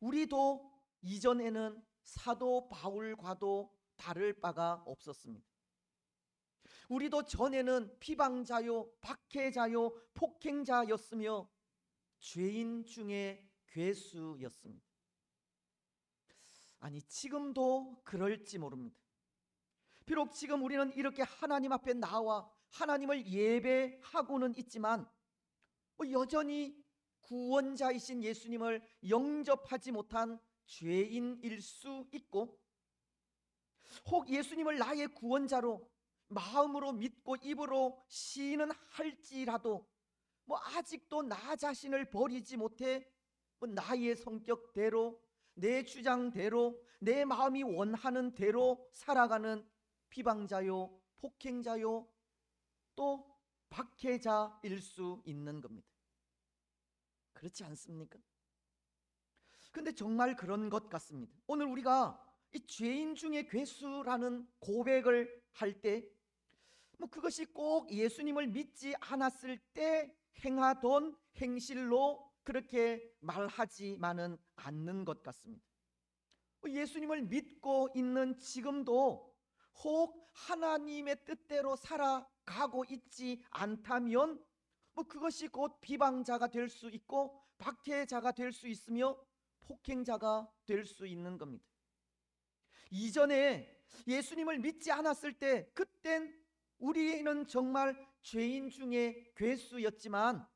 우리도 이전에는 사도 바울과도 다를 바가 없었습니다. 우리도 전에는 비방자요 박해자요 폭행자였으며 죄인 중에 괴수였습니다. 아니, 지금도 그럴지 모릅니다. 비록 지금 우리는 이렇게 하나님 앞에 나와 하나님을 예배하고는 있지만 여전히 구원자이신 예수님을 영접하지 못한 죄인일 수 있고, 혹 예수님을 나의 구원자로 마음으로 믿고 입으로 시인은 할지라도 아직도 나 자신을 버리지 못해 나의 성격대로, 내 주장대로, 내 마음이 원하는 대로 살아가는 비방자요 폭행자요 또 박해자일 수 있는 겁니다. 그렇지 않습니까? 근데 정말 그런 것 같습니다. 오늘 우리가 이 죄인 중에 괴수라는 고백을 할 때 그것이 꼭 예수님을 믿지 않았을 때 행하던 행실로 그렇게 말하지만은 않는 것 같습니다. 예수님을 믿고 있는 지금도 혹 하나님의 뜻대로 살아가고 있지 않다면 그것이 곧 비방자가 될 수 있고 박해자가 될 수 있으며 폭행자가 될 수 있는 겁니다. 이전에 예수님을 믿지 않았을 때 그땐 우리는 정말 죄인 중에 괴수였지만,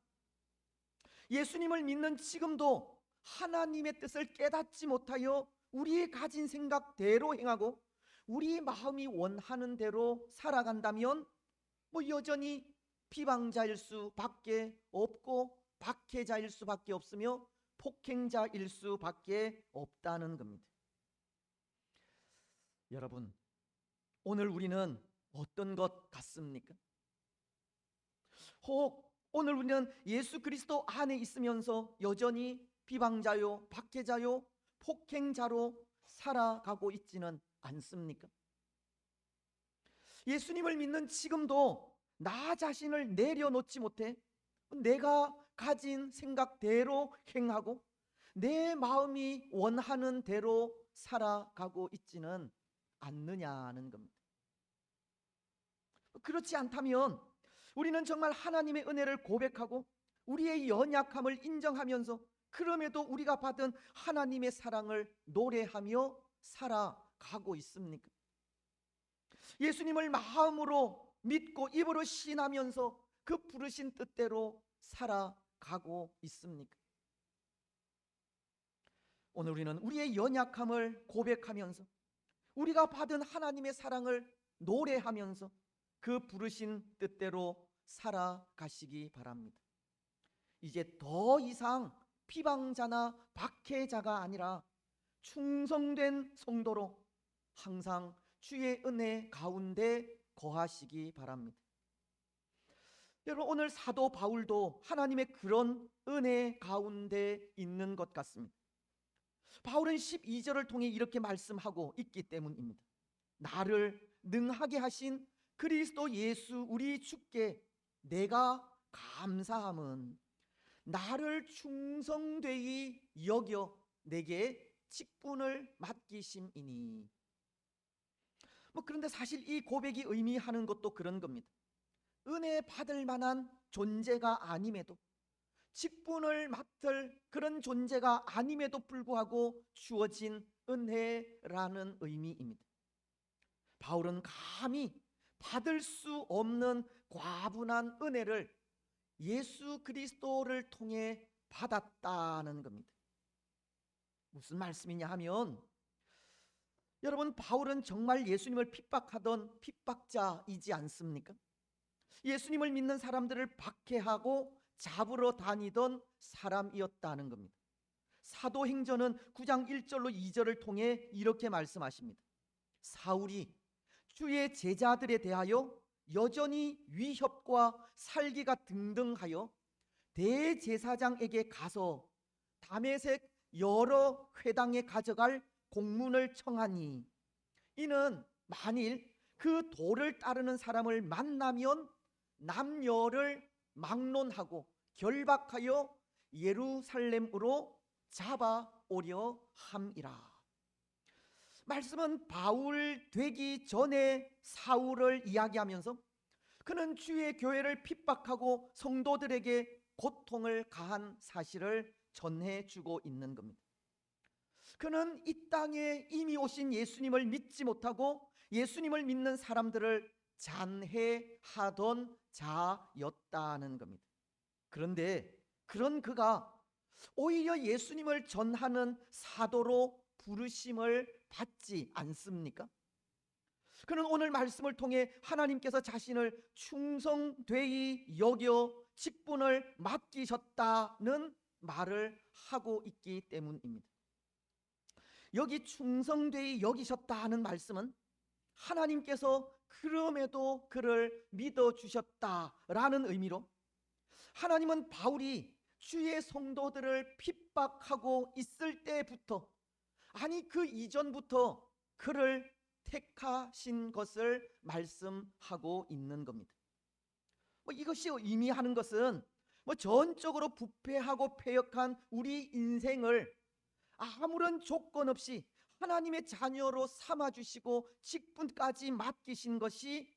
예수님을 믿는 지금도 하나님의 뜻을 깨닫지 못하여 우리의 가진 생각대로 행하고 우리 마음이 원하는 대로 살아간다면 여전히 비방자일 수밖에 없고 박해자일 수밖에 없으며 폭행자일 수밖에 없다는 겁니다. 여러분, 오늘 우리는 어떤 것 같습니까? 혹 오늘 우리는 예수 그리스도 안에 있으면서 여전히 비방자요 박해자요 폭행자로 살아가고 있지는 않습니까? 예수님을 믿는 지금도 나 자신을 내려놓지 못해 내가 가진 생각대로 행하고 내 마음이 원하는 대로 살아가고 있지는 않느냐는 겁니다. 그렇지 않다면 우리는 정말 하나님의 은혜를 고백하고 우리의 연약함을 인정하면서 그럼에도 우리가 받은 하나님의 사랑을 노래하며 살아가고 있습니까? 예수님을 마음으로 믿고 입으로 신하면서 그 부르신 뜻대로 살아가고 있습니까? 오늘 우리는 우리의 연약함을 고백하면서 우리가 받은 하나님의 사랑을 노래하면서 그 부르신 뜻대로 살아가시기 바랍니다. 이제 더 이상 비방자나 박해자가 아니라 충성된 성도로 항상 주의 은혜 가운데 거하시기 바랍니다. 여러분, 오늘 사도 바울도 하나님의 그런 은혜 가운데 있는 것 같습니다. 바울은 12절을 통해 이렇게 말씀하고 있기 때문입니다. 나를 능하게 하신 그리스도 예수 우리 주께 내가 감사함은 나를 충성되이 여겨 내게 직분을 맡기심이니. 그런데 사실 이 고백이 의미하는 것도 그런 겁니다. 은혜 받을 만한 존재가 아님에도, 직분을 맡을 그런 존재가 아님에도 불구하고 주어진 은혜라는 의미입니다. 바울은 감히 받을 수 없는 과분한 은혜를 예수 그리스도를 통해 받았다는 겁니다. 무슨 말씀이냐 하면, 여러분, 바울은 정말 예수님을 핍박하던 핍박자이지 않습니까? 예수님을 믿는 사람들을 박해하고 잡으러 다니던 사람이었다는 겁니다. 사도행전은 9장 1절로 2절을 통해 이렇게 말씀하십니다. 사울이 주의 제자들에 대하여 여전히 위협과 살기가 등등하여 대제사장에게 가서 다메섹 여러 회당에 가져갈 공문을 청하니, 이는 만일 그 도를 따르는 사람을 만나면 남녀를 막론하고 결박하여 예루살렘으로 잡아오려 함이라. 말씀은 바울 되기 전에 사울을 이야기하면서 그는 주의 교회를 핍박하고 성도들에게 고통을 가한 사실을 전해주고 있는 겁니다. 그는 이 땅에 이미 오신 예수님을 믿지 못하고 예수님을 믿는 사람들을 잔해하던 자였다는 겁니다. 그런데 그런 그가 오히려 예수님을 전하는 사도로 부르심을 받지 않습니까? 그는 오늘 말씀을 통해 하나님께서 자신을 충성되이 여겨 직분을 맡기셨다는 말을 하고 있기 때문입니다. 여기 충성되이 여기셨다는 말씀은 하나님께서 그럼에도 그를 믿어주셨다라는 의미로, 하나님은 바울이 주의 성도들을 핍박하고 있을 때부터, 아니 그 이전부터 그를 택하신 것을 말씀하고 있는 겁니다. 이것이 의미하는 것은 전적으로 부패하고 패역한 우리 인생을 아무런 조건 없이 하나님의 자녀로 삼아주시고 직분까지 맡기신 것이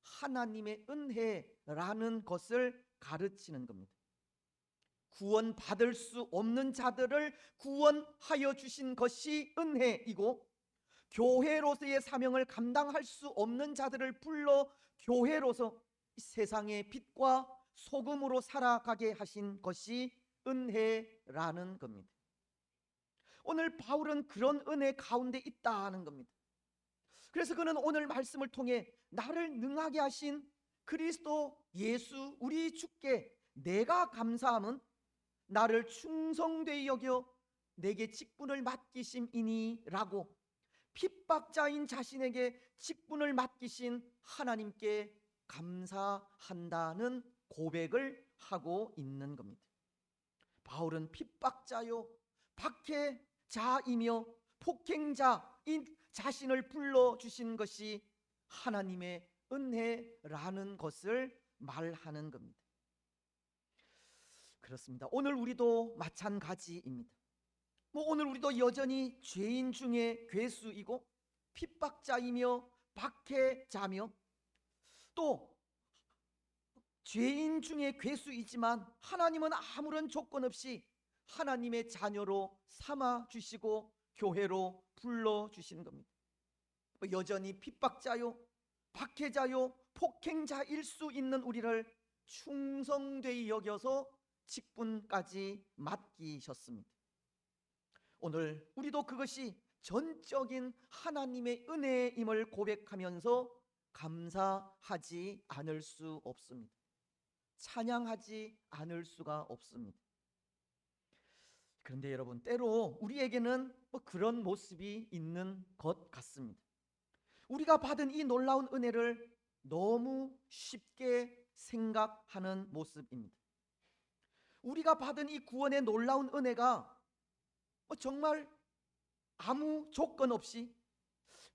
하나님의 은혜라는 것을 가르치는 겁니다. 구원받을 수 없는 자들을 구원하여 주신 것이 은혜이고, 교회로서의 사명을 감당할 수 없는 자들을 불러 교회로서 세상의 빛과 소금으로 살아가게 하신 것이 은혜라는 겁니다. 오늘 바울은 그런 은혜 가운데 있다는 겁니다. 그래서 그는 오늘 말씀을 통해 나를 능하게 하신 그리스도 예수 우리 주께 내가 감사함은 나를 충성되이 여겨 내게 직분을 맡기심이니 라고 핍박자인 자신에게 직분을 맡기신 하나님께 감사한다는 고백을 하고 있는 겁니다. 바울은 핍박자요 박해자이며 폭행자인 자신을 불러주신 것이 하나님의 은혜라는 것을 말하는 겁니다. 그렇습니다. 오늘 우리도 마찬가지입니다. 오늘 우리도 여전히 죄인 중에 괴수이고 핍박자이며 박해자며 또 죄인 중에 괴수이지만 하나님은 아무런 조건 없이 하나님의 자녀로 삼아 주시고 교회로 불러 주시는 겁니다. 여전히 핍박자요, 박해자요, 폭행자일 수 있는 우리를 충성되이 여겨서 직분까지 맡기셨습니다. 오늘 우리도 그것이 전적인 하나님의 은혜임을 고백하면서 감사하지 않을 수 없습니다. 찬양하지 않을 수가 없습니다. 그런데 여러분, 때로 우리에게는 그런 모습이 있는 것 같습니다. 우리가 받은 이 놀라운 은혜를 너무 쉽게 생각하는 모습입니다. 우리가 받은 이 구원의 놀라운 은혜가 정말 아무 조건 없이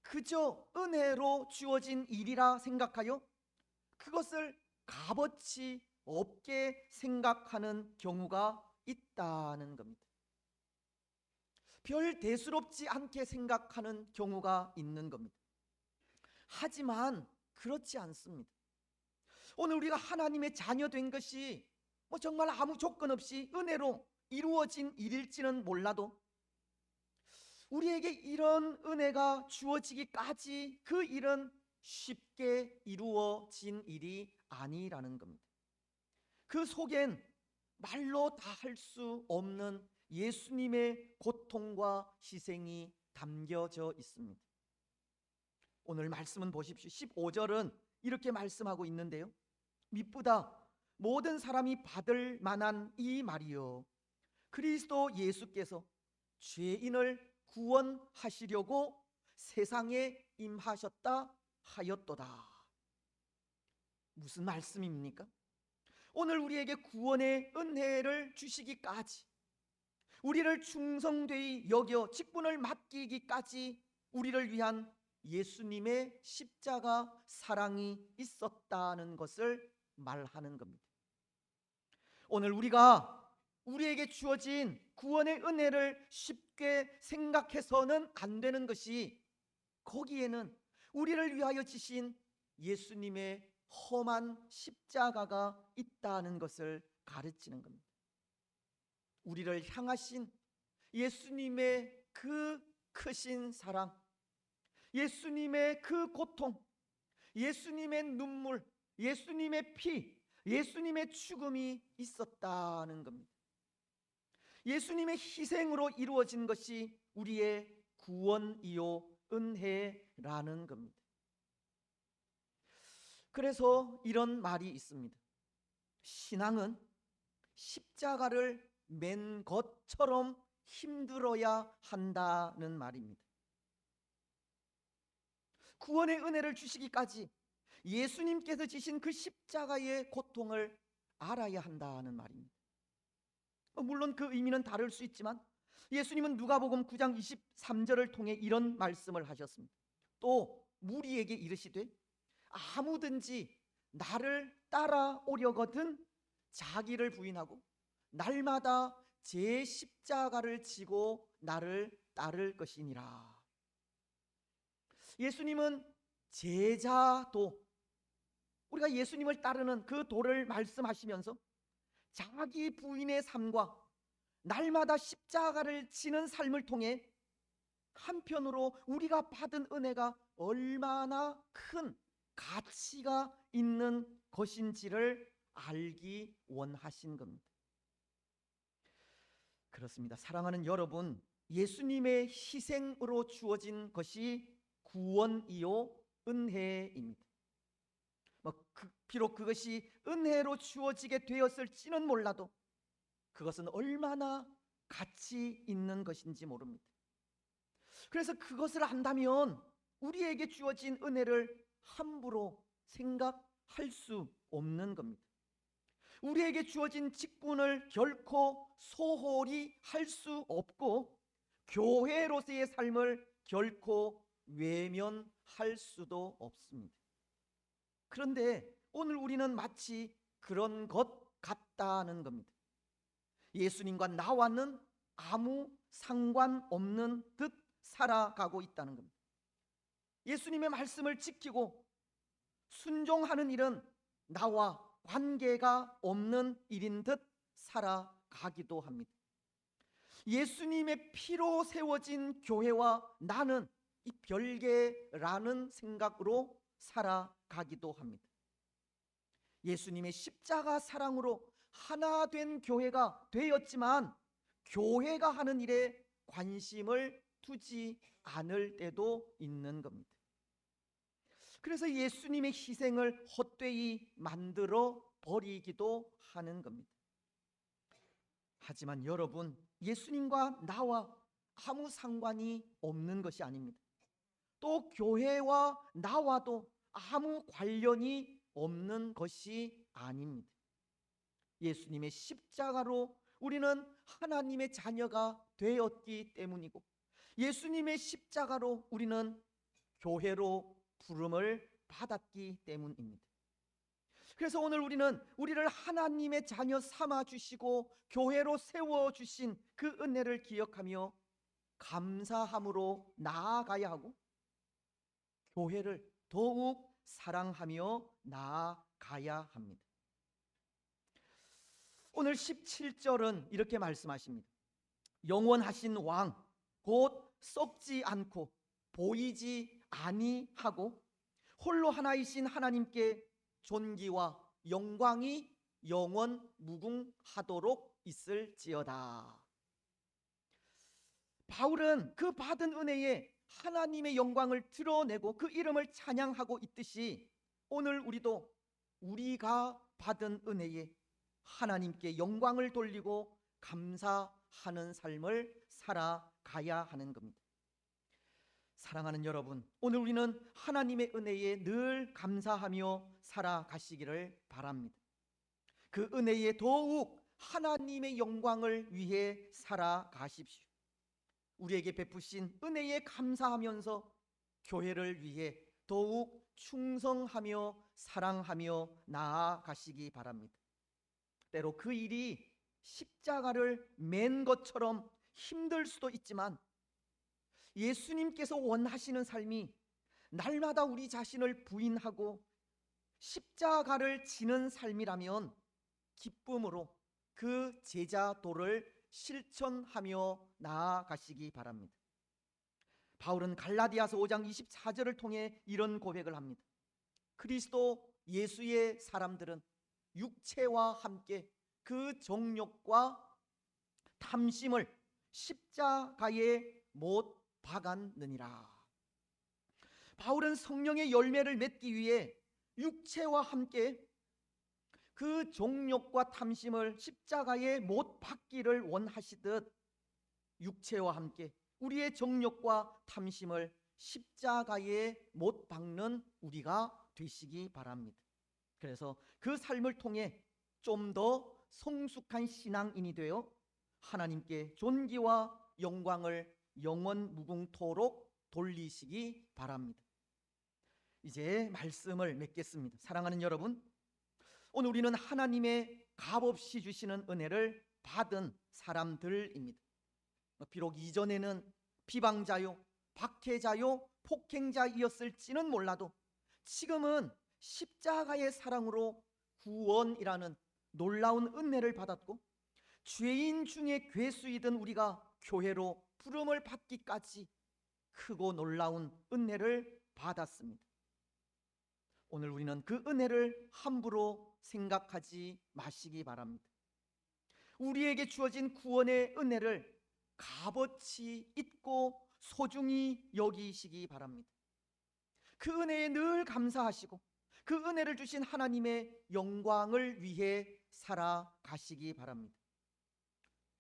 그저 은혜로 주어진 일이라 생각하여 그것을 값어치 없게 생각하는 경우가 있다는 겁니다. 별 대수롭지 않게 생각하는 경우가 있는 겁니다. 하지만 그렇지 않습니다. 오늘 우리가 하나님의 자녀 된 것이 정말 아무 조건 없이 은혜로 이루어진 일일지는 몰라도 우리에게 이런 은혜가 주어지기까지 그 일은 쉽게 이루어진 일이 아니라는 겁니다. 그 속엔 말로 다 할 수 없는 예수님의 고통과 희생이 담겨져 있습니다. 오늘 말씀은 보십시오. 15절은 이렇게 말씀하고 있는데요. 미쁘다 모든 사람이 받을 만한 이 말이요 그리스도 예수께서 죄인을 구원하시려고 세상에 임하셨다 하였도다. 무슨 말씀입니까? 오늘 우리에게 구원의 은혜를 주시기까지, 우리를 충성되이 여겨 직분을 맡기기까지 우리를 위한 예수님의 십자가 사랑이 있었다는 것을 말하는 겁니다. 오늘 우리에게 주어진 구원의 은혜를 쉽게 생각해서는 안 되는 것이, 거기에는 우리를 위하여 지신 예수님의 험한 십자가가 있다는 것을 가르치는 겁니다. 우리를 향하신 예수님의 그 크신 사랑, 예수님의 그 고통, 예수님의 눈물, 예수님의 피, 예수님의 죽음이 있었다는 겁니다. 예수님의 희생으로 이루어진 것이 우리의 구원이요 은혜라는 겁니다. 그래서 이런 말이 있습니다. 신앙은 십자가를 맨 것처럼 힘들어야 한다는 말입니다. 구원의 은혜를 주시기까지 예수님께서 지신 그 십자가의 고통을 알아야 한다는 말입니다. 물론 그 의미는 다를 수 있지만 예수님은 누가복음 9장 23절을 통해 이런 말씀을 하셨습니다. 또 무리에게 이르시되 아무든지 나를 따라오려거든 자기를 부인하고 날마다 제 십자가를 지고 나를 따를 것이니라. 예수님은 제자도, 우리가 예수님을 따르는 그 도를 말씀하시면서 자기 부인의 삶과 날마다 십자가를 지는 삶을 통해 한편으로 우리가 받은 은혜가 얼마나 큰 가치가 있는 것인지를 알기 원하신 겁니다. 그렇습니다. 사랑하는 여러분, 예수님의 희생으로 주어진 것이 구원이요 은혜입니다. 비록 그것이 은혜로 주어지게 되었을지는 몰라도 그것은 얼마나 가치 있는 것인지 모릅니다. 그래서 그것을 안다면 우리에게 주어진 은혜를 함부로 생각할 수 없는 겁니다. 우리에게 주어진 직분을 결코 소홀히 할 수 없고 교회로서의 삶을 결코 외면할 수도 없습니다. 그런데 오늘 우리는 마치 그런 것 같다는 겁니다. 예수님과 나와는 아무 상관없는 듯 살아가고 있다는 겁니다. 예수님의 말씀을 지키고 순종하는 일은 나와 관계가 없는 일인 듯 살아가기도 합니다. 예수님의 피로 세워진 교회와 나는 이 별개라는 생각으로 살아가기도 합니다. 예수님의 십자가 사랑으로 하나 된 교회가 되었지만 교회가 하는 일에 관심을 두지 않을 때도 있는 겁니다. 그래서 예수님의 희생을 헛되이 만들어 버리기도 하는 겁니다. 하지만 여러분, 예수님과 나와 아무 상관이 없는 것이 아닙니다. 또 교회와 나와도 아무 관련이 없는 것이 아닙니다. 예수님의 십자가로 우리는 하나님의 자녀가 되었기 때문이고, 예수님의 십자가로 우리는 교회로 부름을 받았기 때문입니다. 그래서 오늘 우리는 우리를 하나님의 자녀 삼아 주시고 교회로 세워 주신 그 은혜를 기억하며 감사함으로 나아가야 하고, 교회를 더욱 사랑하며 나아가야 합니다. 오늘 17절은 이렇게 말씀하십니다. 영원하신 왕 곧 썩지 않고 보이지 아니하고 홀로 하나이신 하나님께 존귀와 영광이 영원 무궁하도록 있을지어다. 바울은 그 받은 은혜에 하나님의 영광을 드러내고 그 이름을 찬양하고 있듯이, 오늘 우리도 우리가 받은 은혜에 하나님께 영광을 돌리고 감사하는 삶을 살아가야 하는 겁니다. 사랑하는 여러분, 오늘 우리는 하나님의 은혜에 늘 감사하며 살아가시기를 바랍니다. 그 은혜에 더욱 하나님의 영광을 위해 살아가십시오. 우리에게 베푸신 은혜에 감사하면서 교회를 위해 더욱 충성하며 사랑하며 나아가시기 바랍니다. 때로 그 일이 십자가를 맨 것처럼 힘들 수도 있지만, 예수님께서 원하시는 삶이 날마다 우리 자신을 부인하고 십자가를 지는 삶이라면 기쁨으로 그 제자도를 실천하며 나아가시기 바랍니다. 바울은 갈라디아서 5장 24절을 통해 이런 고백을 합니다. 그리스도 예수의 사람들은 육체와 함께 그 정욕과 탐심을 십자가에 못 박았느니라. 바울은 성령의 열매를 맺기 위해 육체와 함께 그 정욕과 탐심을 십자가에 못 박기를 원하시듯, 육체와 함께 우리의 정욕과 탐심을 십자가에 못 박는 우리가 되시기 바랍니다. 그래서 그 삶을 통해 좀 더 성숙한 신앙인이 되어 하나님께 존귀와 영광을 영원 무궁토록 돌리시기 바랍니다. 이제 말씀을 맺겠습니다. 사랑하는 여러분, 오늘 우리는 하나님의 값없이 주시는 은혜를 받은 사람들입니다. 비록 이전에는 비방자요, 박해자요, 폭행자이었을지는 몰라도 지금은 십자가의 사랑으로 구원이라는 놀라운 은혜를 받았고, 죄인 중에 괴수이던 우리가 교회로 부름을 받기까지 크고 놀라운 은혜를 받았습니다. 오늘 우리는 그 은혜를 함부로 생각하지 마시기 바랍니다. 우리에게 주어진 구원의 은혜를 값어치 잊고 소중히 여기시기 바랍니다. 그 은혜에 늘 감사하시고 그 은혜를 주신 하나님의 영광을 위해 살아가시기 바랍니다.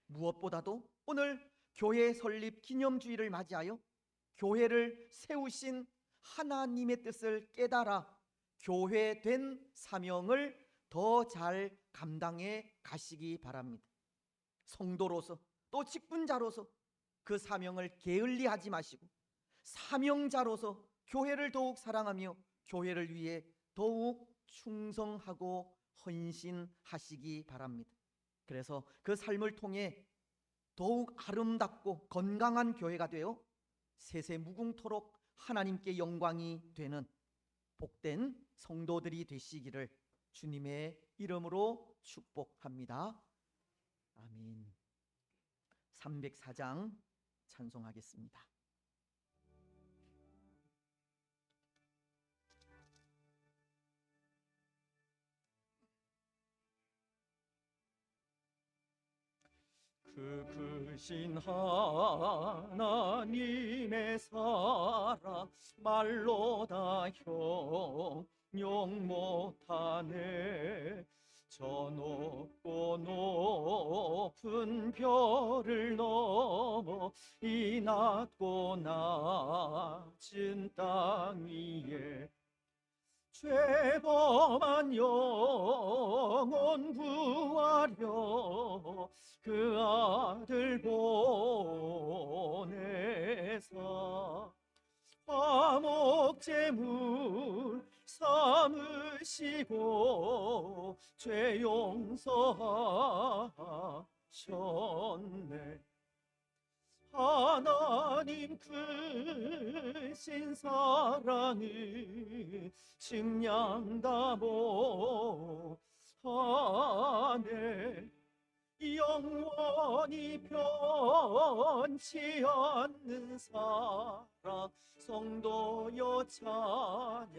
무엇보다도 오늘 교회 설립 기념주일을 맞이하여 교회를 세우신 하나님의 뜻을 깨달아 교회된 사명을 더 잘 감당해 가시기 바랍니다. 성도로서 또 직분자로서 그 사명을 게을리하지 마시고 사명자로서 교회를 더욱 사랑하며 교회를 위해 더욱 충성하고 헌신하시기 바랍니다. 그래서 그 삶을 통해 더욱 아름답고 건강한 교회가 되어 세세 무궁토록 하나님께 영광이 되는 복된 성도들이 되시기를 주님의 이름으로 축복합니다. 아멘. 304장 찬송하겠습니다. 그 크신 하나님의 사랑 말로 다 형용 못하네. 저 높고 높은 별을 넘어 이 낮고 낮은 땅 위에 죄범한 영혼 구하려 그 아들 보내사 화목제물 삼으시고 죄 용서하셨네. 하나님 크신 사랑을 측량다 못하네. 영원히 변치 않는 사랑 성도여 찬양하세.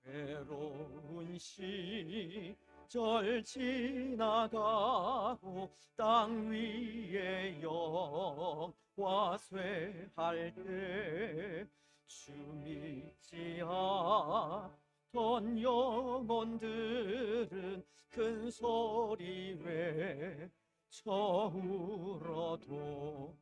괴로운 시절 지나가고 땅 위에 영화 쇠할 때 주 믿지 않던 영혼들은 큰 소리 외쳐 울어도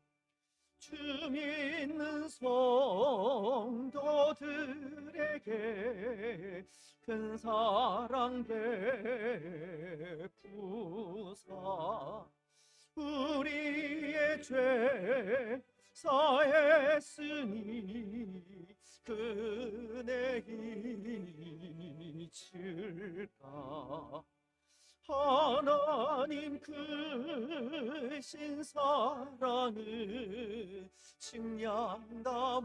주 믿는 성도들에게 큰 사랑 베푸사 우리의 죄 사했으니 그 은혜 잊을까. 하나님 크신 사랑을 측량다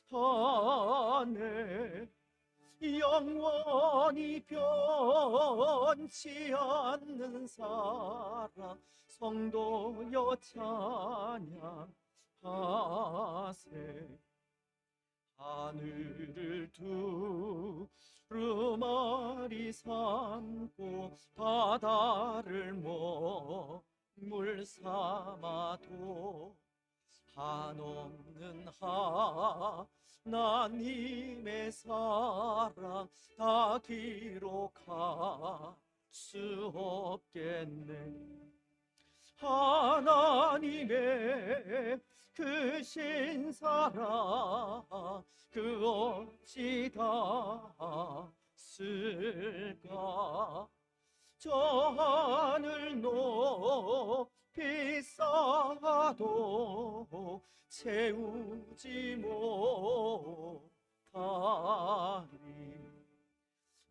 못하네. 영원히 변치 않는 사랑 성도여 찬양하세. 하늘을 두루마리 삼고 바다를 먹물 삼아도 한없는 하나님의 사랑 다 기록할 수 없겠네. 하나님의 크신 사랑 그 어찌 닿았을까. 저 하늘 높이 쌓아도 채우지 못하리.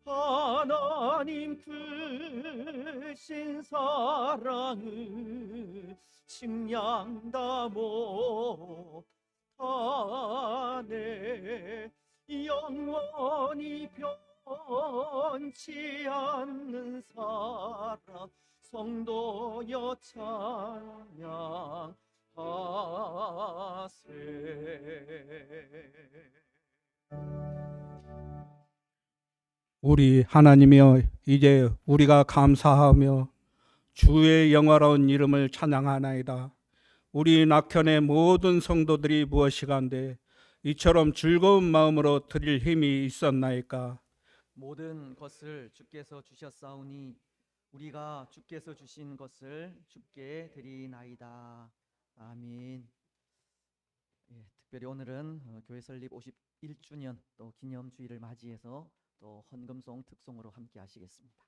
하나님 크신 사랑을 측량다 못하네. 영원히 변치 않는 사랑 성도여 찬양하세. 우리 하나님이여, 이제 우리가 감사하며 주의 영화로운 이름을 찬양하나이다. 우리 낙현의 모든 성도들이 무엇이간데 이처럼 즐거운 마음으로 드릴 힘이 있었나이까. 모든 것을 주께서 주셨사오니 우리가 주께서 주신 것을 주께 드리나이다. 아멘. 특별히 오늘은 교회 설립 51주년 또 기념주일을 맞이해서 또 헌금송 특송으로 함께 하시겠습니다.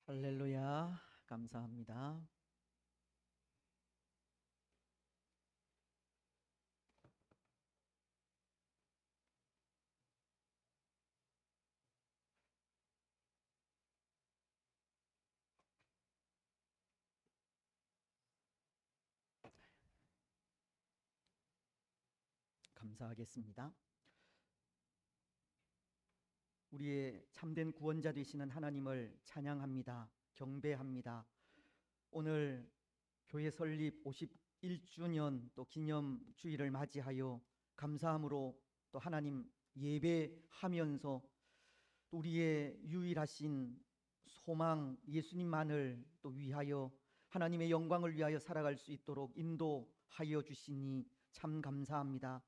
할렐루야. 감사합니다. 감사하겠습니다. 우리의 참된 구원자 되시는 하나님을 찬양합니다. 경배합니다. 오늘 교회 설립 51주년 또 기념 주일을 맞이하여 감사함으로 또 하나님 예배하면서 또 우리의 유일하신 소망 예수님만을 또 위하여 하나님의 영광을 위하여 살아갈 수 있도록 인도하여 주시니 참 감사합니다.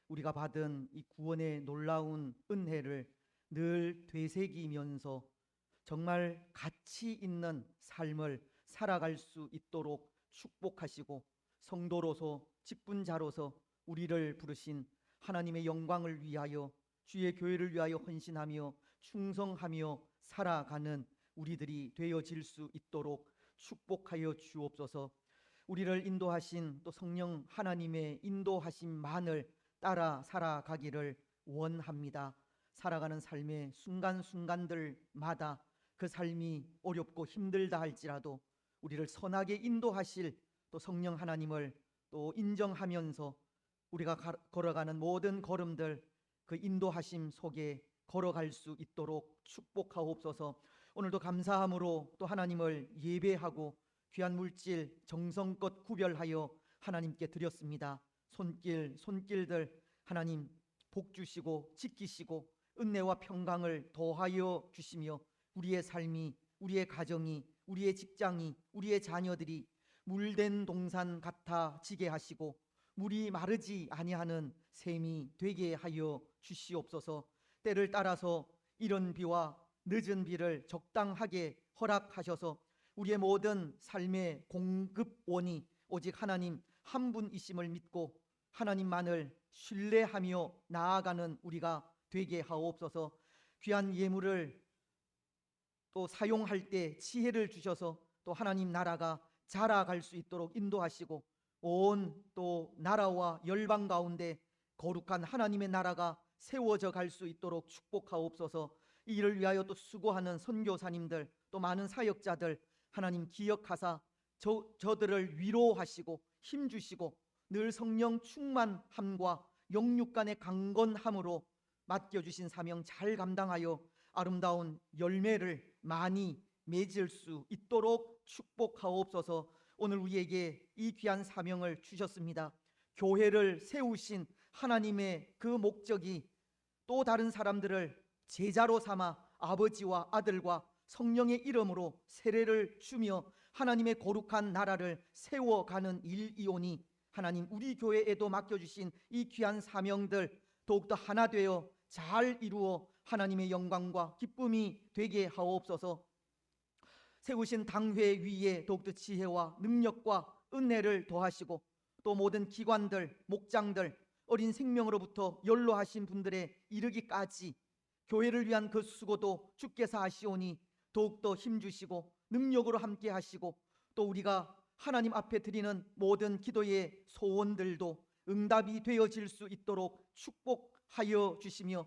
우리가 받은 이 구원의 놀라운 은혜를 늘 되새기면서 정말 가치 있는 삶을 살아갈 수 있도록 축복하시고 성도로서 직분자로서 우리를 부르신 하나님의 영광을 위하여 주의 교회를 위하여 헌신하며 충성하며 살아가는 우리들이 되어질 수 있도록 축복하여 주옵소서. 우리를 인도하신 또 성령 하나님의 인도하심만을 따라 살아가기를 원합니다. 살아가는 삶의 순간순간들마다 그 삶이 어렵고 힘들다 할지라도 우리를 선하게 인도하실 또 성령 하나님을 또 인정하면서 우리가 걸어가는 모든 걸음들 그 인도하심 속에 걸어갈 수 있도록 축복하옵소서. 오늘도 감사함으로 또 하나님을 예배하고 귀한 물질 정성껏 구별하여 하나님께 드렸습니다. 손길들 하나님 복 주시고 지키시고 은혜와 평강을 더하여 주시며 우리의 삶이, 우리의 가정이, 우리의 직장이, 우리의 자녀들이 물된 동산 같아지게 하시고 물이 마르지 아니하는 샘이 되게 하여 주시옵소서. 때를 따라서 이른 비와 늦은 비를 적당하게 허락하셔서 우리의 모든 삶의 공급원이 오직 하나님 한 분이심을 믿고 하나님만을 신뢰하며 나아가는 우리가 되게 하옵소서. 귀한 예물을 또 사용할 때 지혜를 주셔서 또 하나님 나라가 자라갈 수 있도록 인도하시고 온 또 나라와 열방 가운데 거룩한 하나님의 나라가 세워져 갈 수 있도록 축복하옵소서. 이 일을 위하여 또 수고하는 선교사님들 또 많은 사역자들 하나님 기억하사 저들을 위로하시고 힘주시고 늘 성령 충만함과 영육 간의 강건함으로 맡겨주신 사명 잘 감당하여 아름다운 열매를 많이 맺을 수 있도록 축복하옵소서. 오늘 우리에게 이 귀한 사명을 주셨습니다. 교회를 세우신 하나님의 그 목적이 또 다른 사람들을 제자로 삼아 아버지와 아들과 성령의 이름으로 세례를 주며 하나님의 거룩한 나라를 세워가는 일이오니 하나님 우리 교회에도 맡겨주신 이 귀한 사명들 더욱더 하나 되어 잘 이루어 하나님의 영광과 기쁨이 되게 하옵소서. 세우신 당회 위에 더욱더 지혜와 능력과 은혜를 더하시고 또 모든 기관들, 목장들, 어린 생명으로부터 연로하신 분들에 이르기까지 교회를 위한 그 수고도 주께서 하시오니 더욱더 힘주시고 능력으로 함께 하시고 또 우리가 하나님 앞에 드리는 모든 기도의 소원들도 응답이 되어질 수 있도록 축복하여 주시며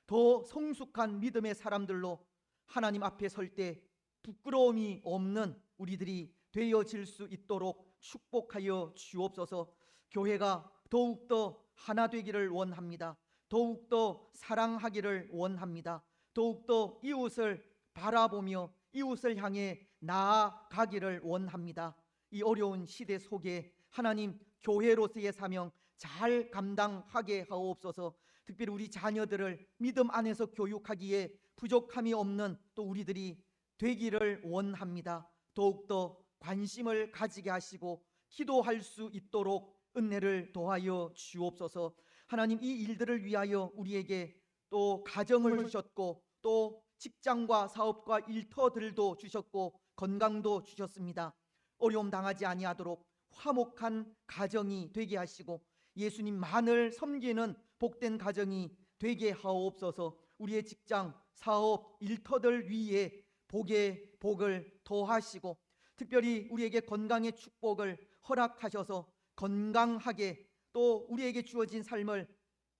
더 성숙한 믿음의 사람들로 하나님 앞에 설 때 부끄러움이 없는 우리들이 되어질 수 있도록 축복하여 주옵소서. 교회가 더욱더 하나 되기를 원합니다. 더욱더 사랑하기를 원합니다. 더욱더 이웃을 바라보며 이웃을 향해 나아가기를 원합니다. 이 어려운 시대 속에 하나님 교회로서의 사명 잘 감당하게 하옵소서. 특별히 우리 자녀들을 믿음 안에서 교육하기에 부족함이 없는 또 우리들이 되기를 원합니다. 더욱더 관심을 가지게 하시고 기도할 수 있도록 은혜를 더하여 주옵소서. 하나님 이 일들을 위하여 우리에게 또 가정을 주셨고 또 직장과 사업과 일터들도 주셨고 건강도 주셨습니다. 어려움 당하지 아니하도록 화목한 가정이 되게 하시고 예수님만을 섬기는 복된 가정이 되게 하옵소서. 우리의 직장, 사업, 일터들 위에 복의 복을 더하시고 특별히 우리에게 건강의 축복을 허락하셔서 건강하게 또 우리에게 주어진 삶을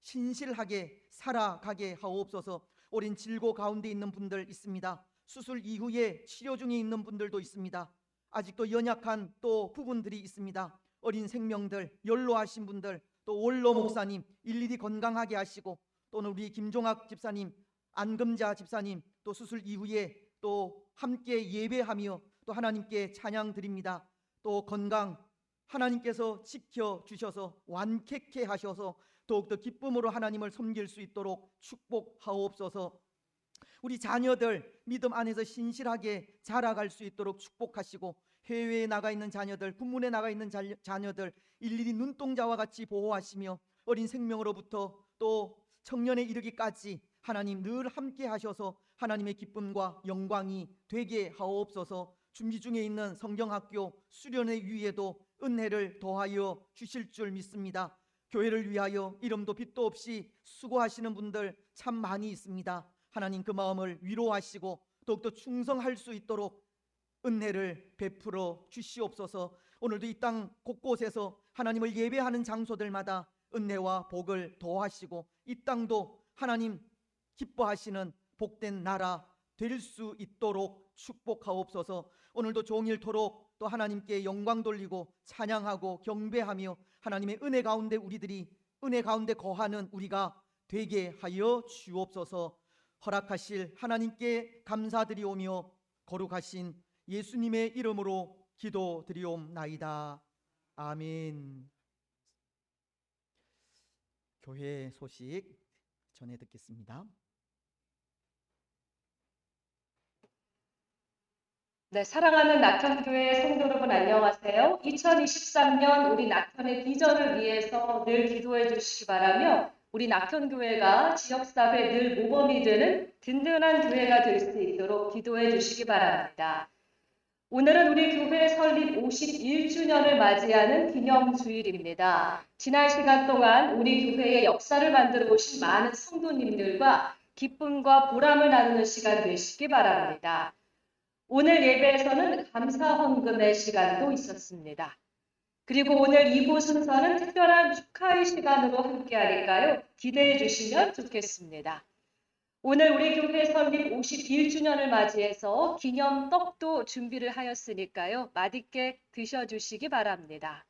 신실하게 살아가게 하옵소서. 어린 질고 가운데 있는 분들 있습니다. 수술 이후에 치료 중에 있는 분들도 있습니다. 아직도 연약한 또 부분들이 있습니다. 어린 생명들, 연로하신 분들, 또 원로 목사님 일일이 건강하게 하시고 또는 우리 김종학 집사님, 안금자 집사님 또 수술 이후에 또 함께 예배하며 또 하나님께 찬양 드립니다. 또 건강 하나님께서 지켜주셔서 완쾌케 하셔서 더욱더 기쁨으로 하나님을 섬길 수 있도록 축복하옵소서. 우리 자녀들 믿음 안에서 신실하게 자라갈 수 있도록 축복하시고 해외에 나가 있는 자녀들, 군문에 나가 있는 자녀들 일일이 눈동자와 같이 보호하시며 어린 생명으로부터 또 청년에 이르기까지 하나님 늘 함께 하셔서 하나님의 기쁨과 영광이 되게 하옵소서. 준비 중에 있는 성경학교 수련회 위에도 은혜를 더하여 주실 줄 믿습니다. 교회를 위하여 이름도 빛도 없이 수고하시는 분들 참 많이 있습니다. 하나님 그 마음을 위로하시고 더욱더 충성할 수 있도록 은혜를 베풀어 주시옵소서. 오늘도 이 땅 곳곳에서 하나님을 예배하는 장소들마다 은혜와 복을 더하시고 이 땅도 하나님 기뻐하시는 복된 나라 될 수 있도록 축복하옵소서. 오늘도 종일토록 또 하나님께 영광 돌리고 찬양하고 경배하며 하나님의 은혜 가운데 우리들이 은혜 가운데 거하는 우리가 되게 하여 주옵소서. 허락하실 하나님께 감사드리오며 거룩하신 예수님의 이름으로 기도드리옵나이다. 아멘. 교회 소식 전해 듣겠습니다. 네, 사랑하는 낙천교회 성도 여러분 안녕하세요. 2023년 우리 낙천의 비전을 위해서 늘 기도해 주시기 바라며 우리 낙천교회가 지역사회 늘 모범이 되는 든든한 교회가 될 수 있도록 기도해 주시기 바랍니다. 오늘은 우리 교회 설립 51주년을 맞이하는 기념주일입니다. 지난 시간 동안 우리 교회의 역사를 만들어 오신 많은 성도님들과 기쁨과 보람을 나누는 시간 되시기 바랍니다. 오늘 예배에서는 감사 헌금의 시간도 있었습니다. 그리고 오늘 2부 순서는 특별한 축하의 시간으로 함께하니까요. 기대해 주시면 좋겠습니다. 오늘 우리 교회 설립 51주년을 맞이해서 기념 떡도 준비를 하였으니까요. 맛있게 드셔주시기 바랍니다.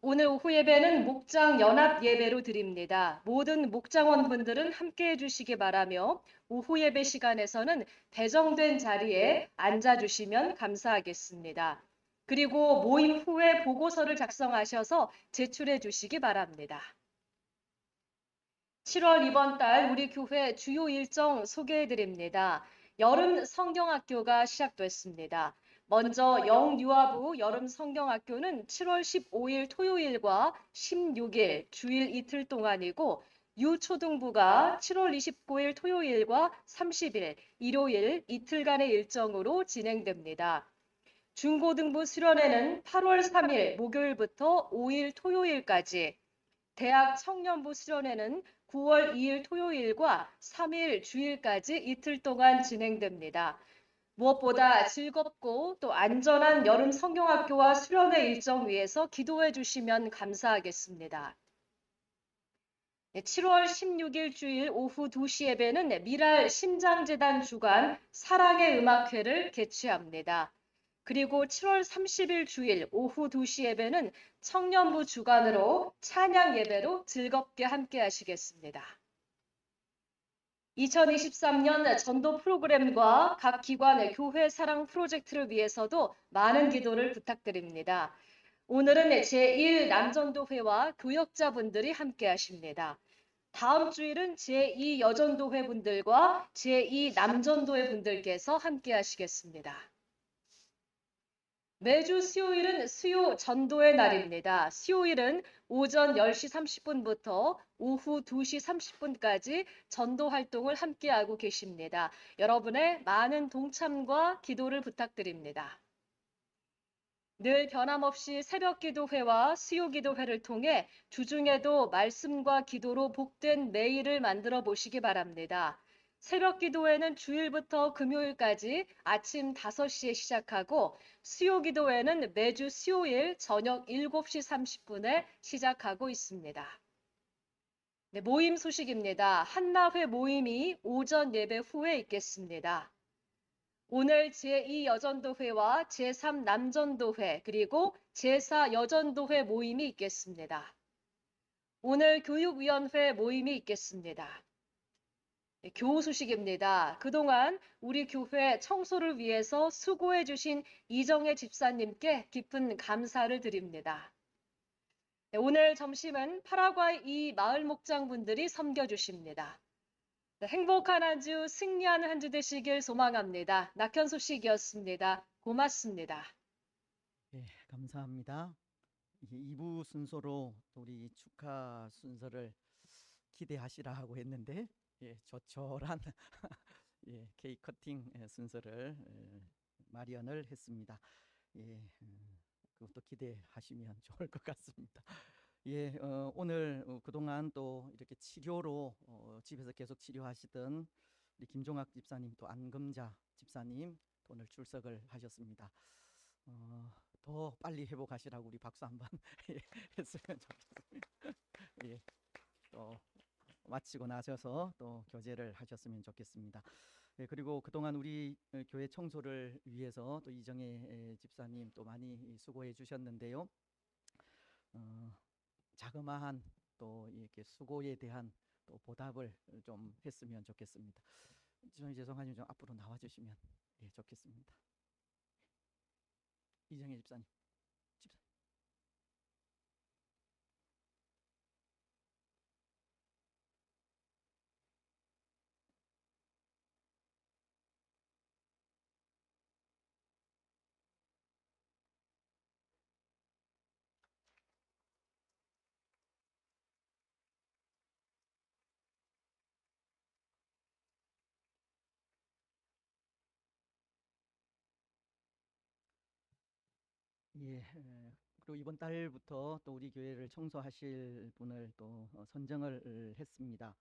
오늘 오후 예배는 목장 연합 예배로 드립니다. 모든 목장원분들은 함께해 주시기 바라며 오후 예배 시간에서는 배정된 자리에 앉아주시면 감사하겠습니다. 그리고 모임 후에 보고서를 작성하셔서 제출해 주시기 바랍니다. 7월 이번 달 우리 교회 주요 일정 소개해 드립니다. 여름 성경학교가 시작됐습니다. 먼저 영유아부 여름 성경학교는 7월 15일 토요일과 16일 주일 이틀 동안이고 유초등부가 7월 29일 토요일과 30일 일요일 이틀간의 일정으로 진행됩니다. 중고등부 수련회는 8월 3일 목요일부터 5일 토요일까지, 대학 청년부 수련회는 9월 2일 토요일과 3일 주일까지 이틀 동안 진행됩니다. 무엇보다 즐겁고 또 안전한 여름 성경학교와 수련회 일정 위해서 기도해 주시면 감사하겠습니다. 7월 16일 주일 오후 2시 예배는 미랄 심장재단 주관 사랑의 음악회를 개최합니다. 그리고 7월 30일 주일 오후 2시 예배는 청년부 주관으로 찬양 예배로 즐겁게 함께 하시겠습니다. 2023년 전도 프로그램과 각 기관의 교회 사랑 프로젝트를 위해서도 많은 기도를 부탁드립니다. 오늘은 제1 남전도회와 교역자분들이 함께 하십니다. 다음 주일은 제2 여전도회 분들과 제2 남전도회 분들께서 함께 하시겠습니다. 매주 수요일은 수요 전도의 날입니다. 수요일은 오전 10시 30분부터 오후 2시 30분까지 전도 활동을 함께하고 계십니다. 여러분의 많은 동참과 기도를 부탁드립니다. 늘 변함없이 새벽 기도회와 수요 기도회를 통해 주중에도 말씀과 기도로 복된 매일을 만들어 보시기 바랍니다. 새벽 기도회는 주일부터 금요일까지 아침 5시에 시작하고 수요 기도회는 매주 수요일 저녁 7시 30분에 시작하고 있습니다. 네, 모임 소식입니다. 한나회 모임이 오전 예배 후에 있겠습니다. 오늘 제2 여전도회와 제3 남전도회 그리고 제4 여전도회 모임이 있겠습니다. 오늘 교육위원회 모임이 있겠습니다. 네, 교우 소식입니다. 그동안 우리 교회 청소를 위해서 수고해 주신 이정혜 집사님께 깊은 감사를 드립니다. 네, 오늘 점심은 파라과이 이 마을 목장분들이 섬겨주십니다. 네, 행복한 한 주, 승리하는 한 주 되시길 소망합니다. 낙현 소식이었습니다. 고맙습니다. 예, 감사합니다. 2부 순서로 우리 축하 순서를 기대하시라고 했는데 조촐한 케이크 커팅 순서를 마련을 했습니다. 그것도 기대하시면 좋을 것 같습니다. 오늘 그동안 또 이렇게 치료로 집에서 계속 치료하시던 우리 김종학 집사님 또 안금자 집사님 또 오늘 출석을 하셨습니다. 더 빨리 회복하시라고 우리 박수 한번 했으면 좋겠습니다. 또 마치고 나셔서 또 교제를 하셨으면 좋겠습니다. 그리고 그동안 우리 교회 청소를 위해서 또 이정혜 집사님 또 많이 수고해 주셨는데요. 자그마한 또 이렇게 수고에 대한 또 보답을 좀 했으면 좋겠습니다. 저는 죄송하지만 좀 앞으로 나와 주시면 좋겠습니다. 이정혜 집사님. 그리고 이번 달부터 또 우리 교회를 청소하실 분을 또 선정을 했습니다.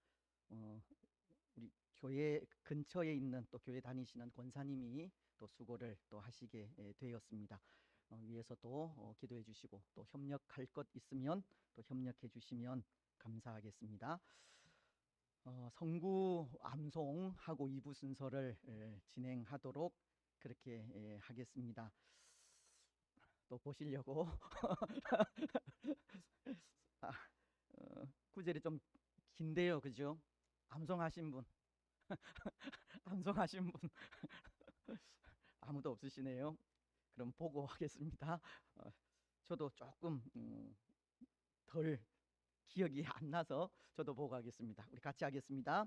우리 교회 근처에 있는 또 교회 다니시는 권사님이 또 수고를 또 하시게 되었습니다. 위에서도 기도해 주시고 또 협력할 것 있으면 또 협력해 주시면 감사하겠습니다. 성구 암송하고 2부 순서를 진행하도록 그렇게 하겠습니다. 또 보시려고 구절이 좀 긴데요, 그죠? 암송하신 분, 암송하신 분 아무도 없으시네요. 그럼 보고 하겠습니다. 저도 조금 덜 기억이 안 나서 저도 보고 하겠습니다. 우리 같이 하겠습니다.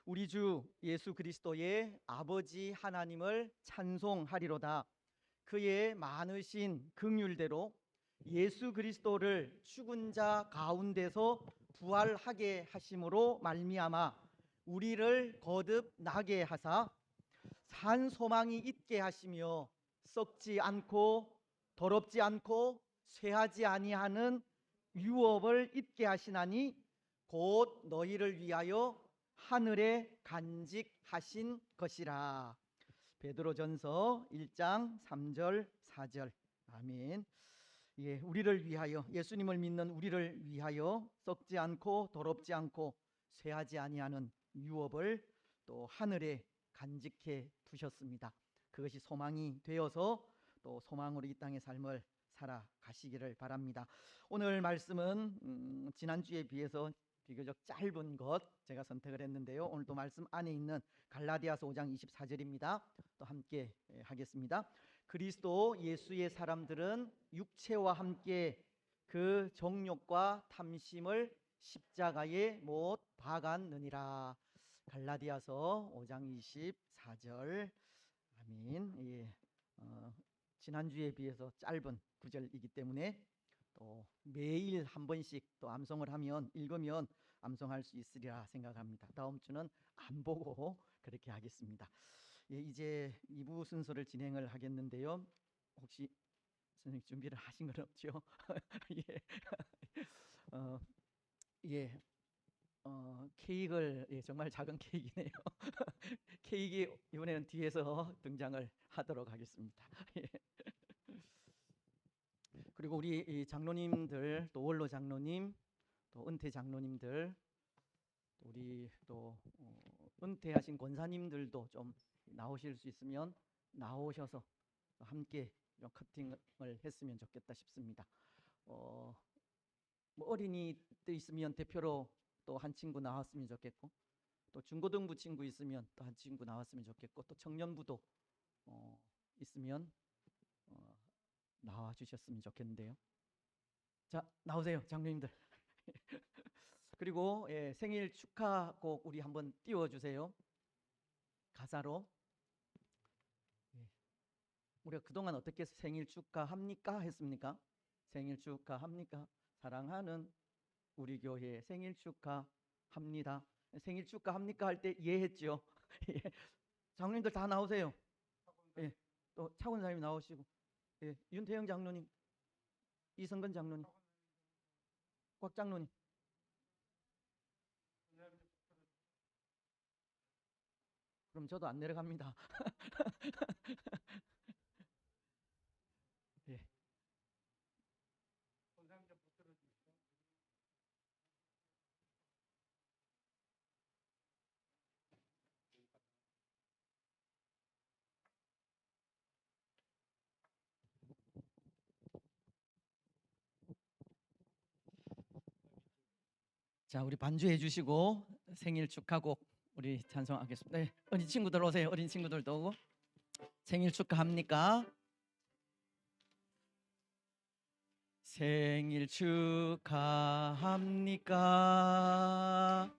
우리 주 예수 그리스도의 아버지 하나님을 찬송하리로다. 그의 많으신 긍휼대로 예수 그리스도를 죽은 자 가운데서 부활하게 하심으로 말미암아 우리를 거듭 나게 하사 산 소망이 있게 하시며 썩지 않고 더럽지 않고 쇠하지 아니하는 유업을 있게 하시나니 곧 너희를 위하여 하늘에 간직하신 것이라. 베드로전서 1장 3절 4절. 아멘. 예, 우리를 위하여, 예수님을 믿는 우리를 위하여 썩지 않고 더럽지 않고 쇠하지 아니하는 유업을 또 하늘에 간직해 두셨습니다. 그것이 소망이 되어서 또 소망으로 이 땅의 삶을 살아가시기를 바랍니다. 오늘 말씀은 지난주에 비해서 비교적 짧은 것 제가 선택을 했는데요. 오늘도 말씀 안에 있는 갈라디아서 5장 24절입니다. 또 함께 하겠습니다. 그리스도 예수의 사람들은 육체와 함께 그 정욕과 탐심을 십자가에 못 박았느니라. 갈라디아서 5장 24절. 아멘. 예. 지난주에 비해서 짧은 구절이기 때문에 또 매일 한 번씩 또 암송을 하면 읽으면 암송할 수 있으리라 생각합니다. 다음 주는 안 보고 그렇게 하겠습니다. 예, 이제 2부 순서를 진행을 하겠는데요. 혹시 선생님 준비를 하신 건 없죠? 예. 케이크를 정말 작은 케이크네요. 케이크 이번에는 뒤에서 등장을 하도록 하겠습니다. 예. 그리고 우리 이 장로님들, 또 원로 장로님, 또 은퇴 장로님들, 우리 또 은퇴하신 권사님들도 좀 나오실 수 있으면 나오셔서 함께 좀 커팅을 했으면 좋겠다 싶습니다. 뭐 어린이도 있으면 대표로 또 한 친구 나왔으면 좋겠고, 또 중고등부 친구 있으면 또 한 친구 나왔으면 좋겠고, 또 청년부도 있으면 나와 주셨으면 좋겠는데요. 자, 나오세요, 장로님들. 그리고 생일 축하곡 우리 한번 띄워주세요. 가사로. 우리가 그동안 어떻게 생일 축하합니까 했습니까? 생일 축하합니까? 사랑하는 우리 교회 생일 축하합니다. 생일 축하합니까 할 때 이해했죠? 장로님들 다 나오세요. 예, 또 차권사님 나오시고, 예, 윤태영 장로님, 이성근 장로님, 곽 장로님. 그럼 저도 안 내려갑니다. 예. 자, 우리 반주해 주시고 생일 축하곡 우리 찬송하겠습니다. 네, 어린 친구들 오세요. 어린 친구들도 오고. 생일 축하합니까? 생일 축하합니까?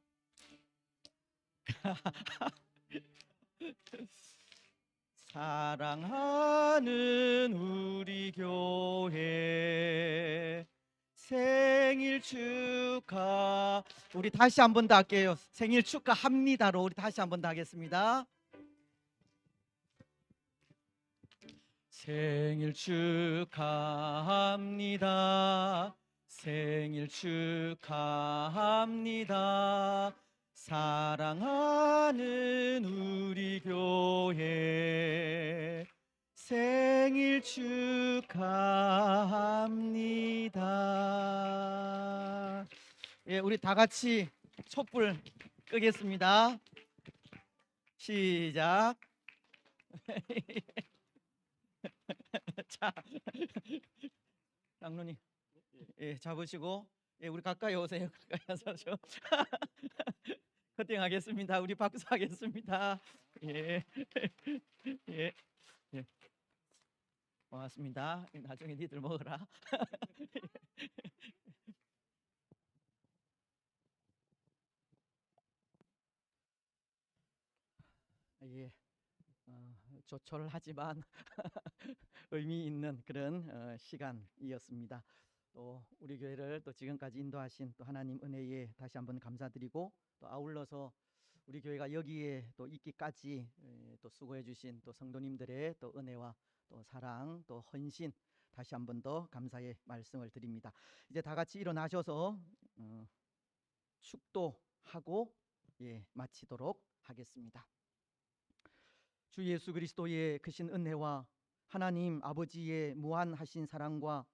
사랑하는 우리 교회 생일 축하. 우리 다시 한 번 더 할게요. 생일 축하합니다로 우리 다시 한 번 더 하겠습니다. 생일 축하합니다. 생일 축하합니다. 사랑하는 우리 교회 생일 축하합니다. 예, 우리 다 같이 촛불 끄겠습니다. 시작. 자, 장로님, 예, 잡으시고, 예, 우리 가까이 오세요. 가까이 와서 좀 커팅하겠습니다. 우리 박수하겠습니다. 예, 예, 예. 고맙습니다. 나중에 니들 먹어라. 예, 조촐하지만 의미 있는 그런 시간이었습니다. 또 우리 교회를 또 지금까지 인도하신 또 하나님 은혜에 다시 한번 감사드리고, 또 아울러서 우리 교회가 여기에 또 있기까지 또 수고해 주신 또 성도님들의 또 은혜와 또 사랑 또 헌신 다시 한번 더 감사의 말씀을 드립니다. 이제 다 같이 일어나셔서 축도하고 마치도록 하겠습니다. 주 예수 그리스도의 크신 은혜와 하나님 아버지의 무한하신 사랑과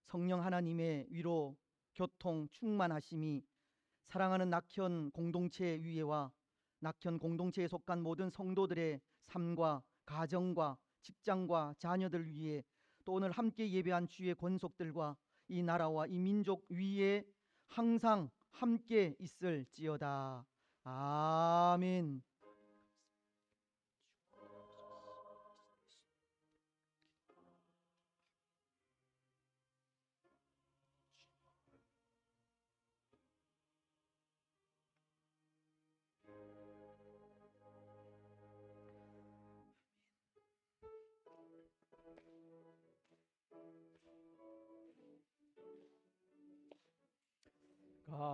성령 하나님의 위로, 교통, 충만하심이 사랑하는 낙현 공동체 위에와 낙현 공동체에 속한 모든 성도들의 삶과 가정과 직장과 자녀들 위에, 또 오늘 함께 예배한 주의 권속들과 이 나라와 이 민족 위에 항상 함께 있을지어다. 아멘.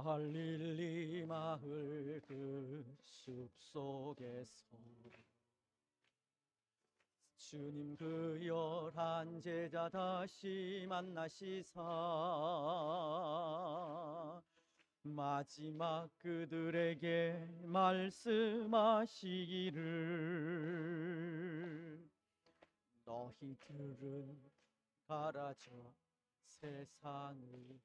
갈릴리 마을 그 숲속에서 주님 그 11 제자 다시 만나시사 마지막 그들에게 말씀하시기를 너희들은 가라져 세상을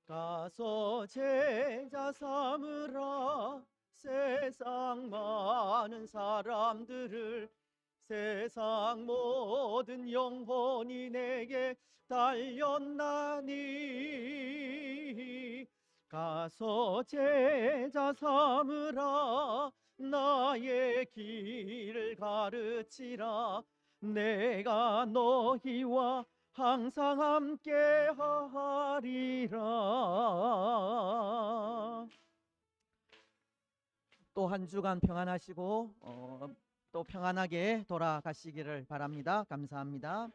가서 제자 삼으라. 세상 많은 사람들을, 세상 모든 영혼이 내게 달렸나니 가서 제자 삼으라. 나의 길을 가르치라. 내가 너희와 항상 함께 하리라. 또 한 주간 평안하시고 또 평안하게 돌아가시기를 바랍니다. 감사합니다.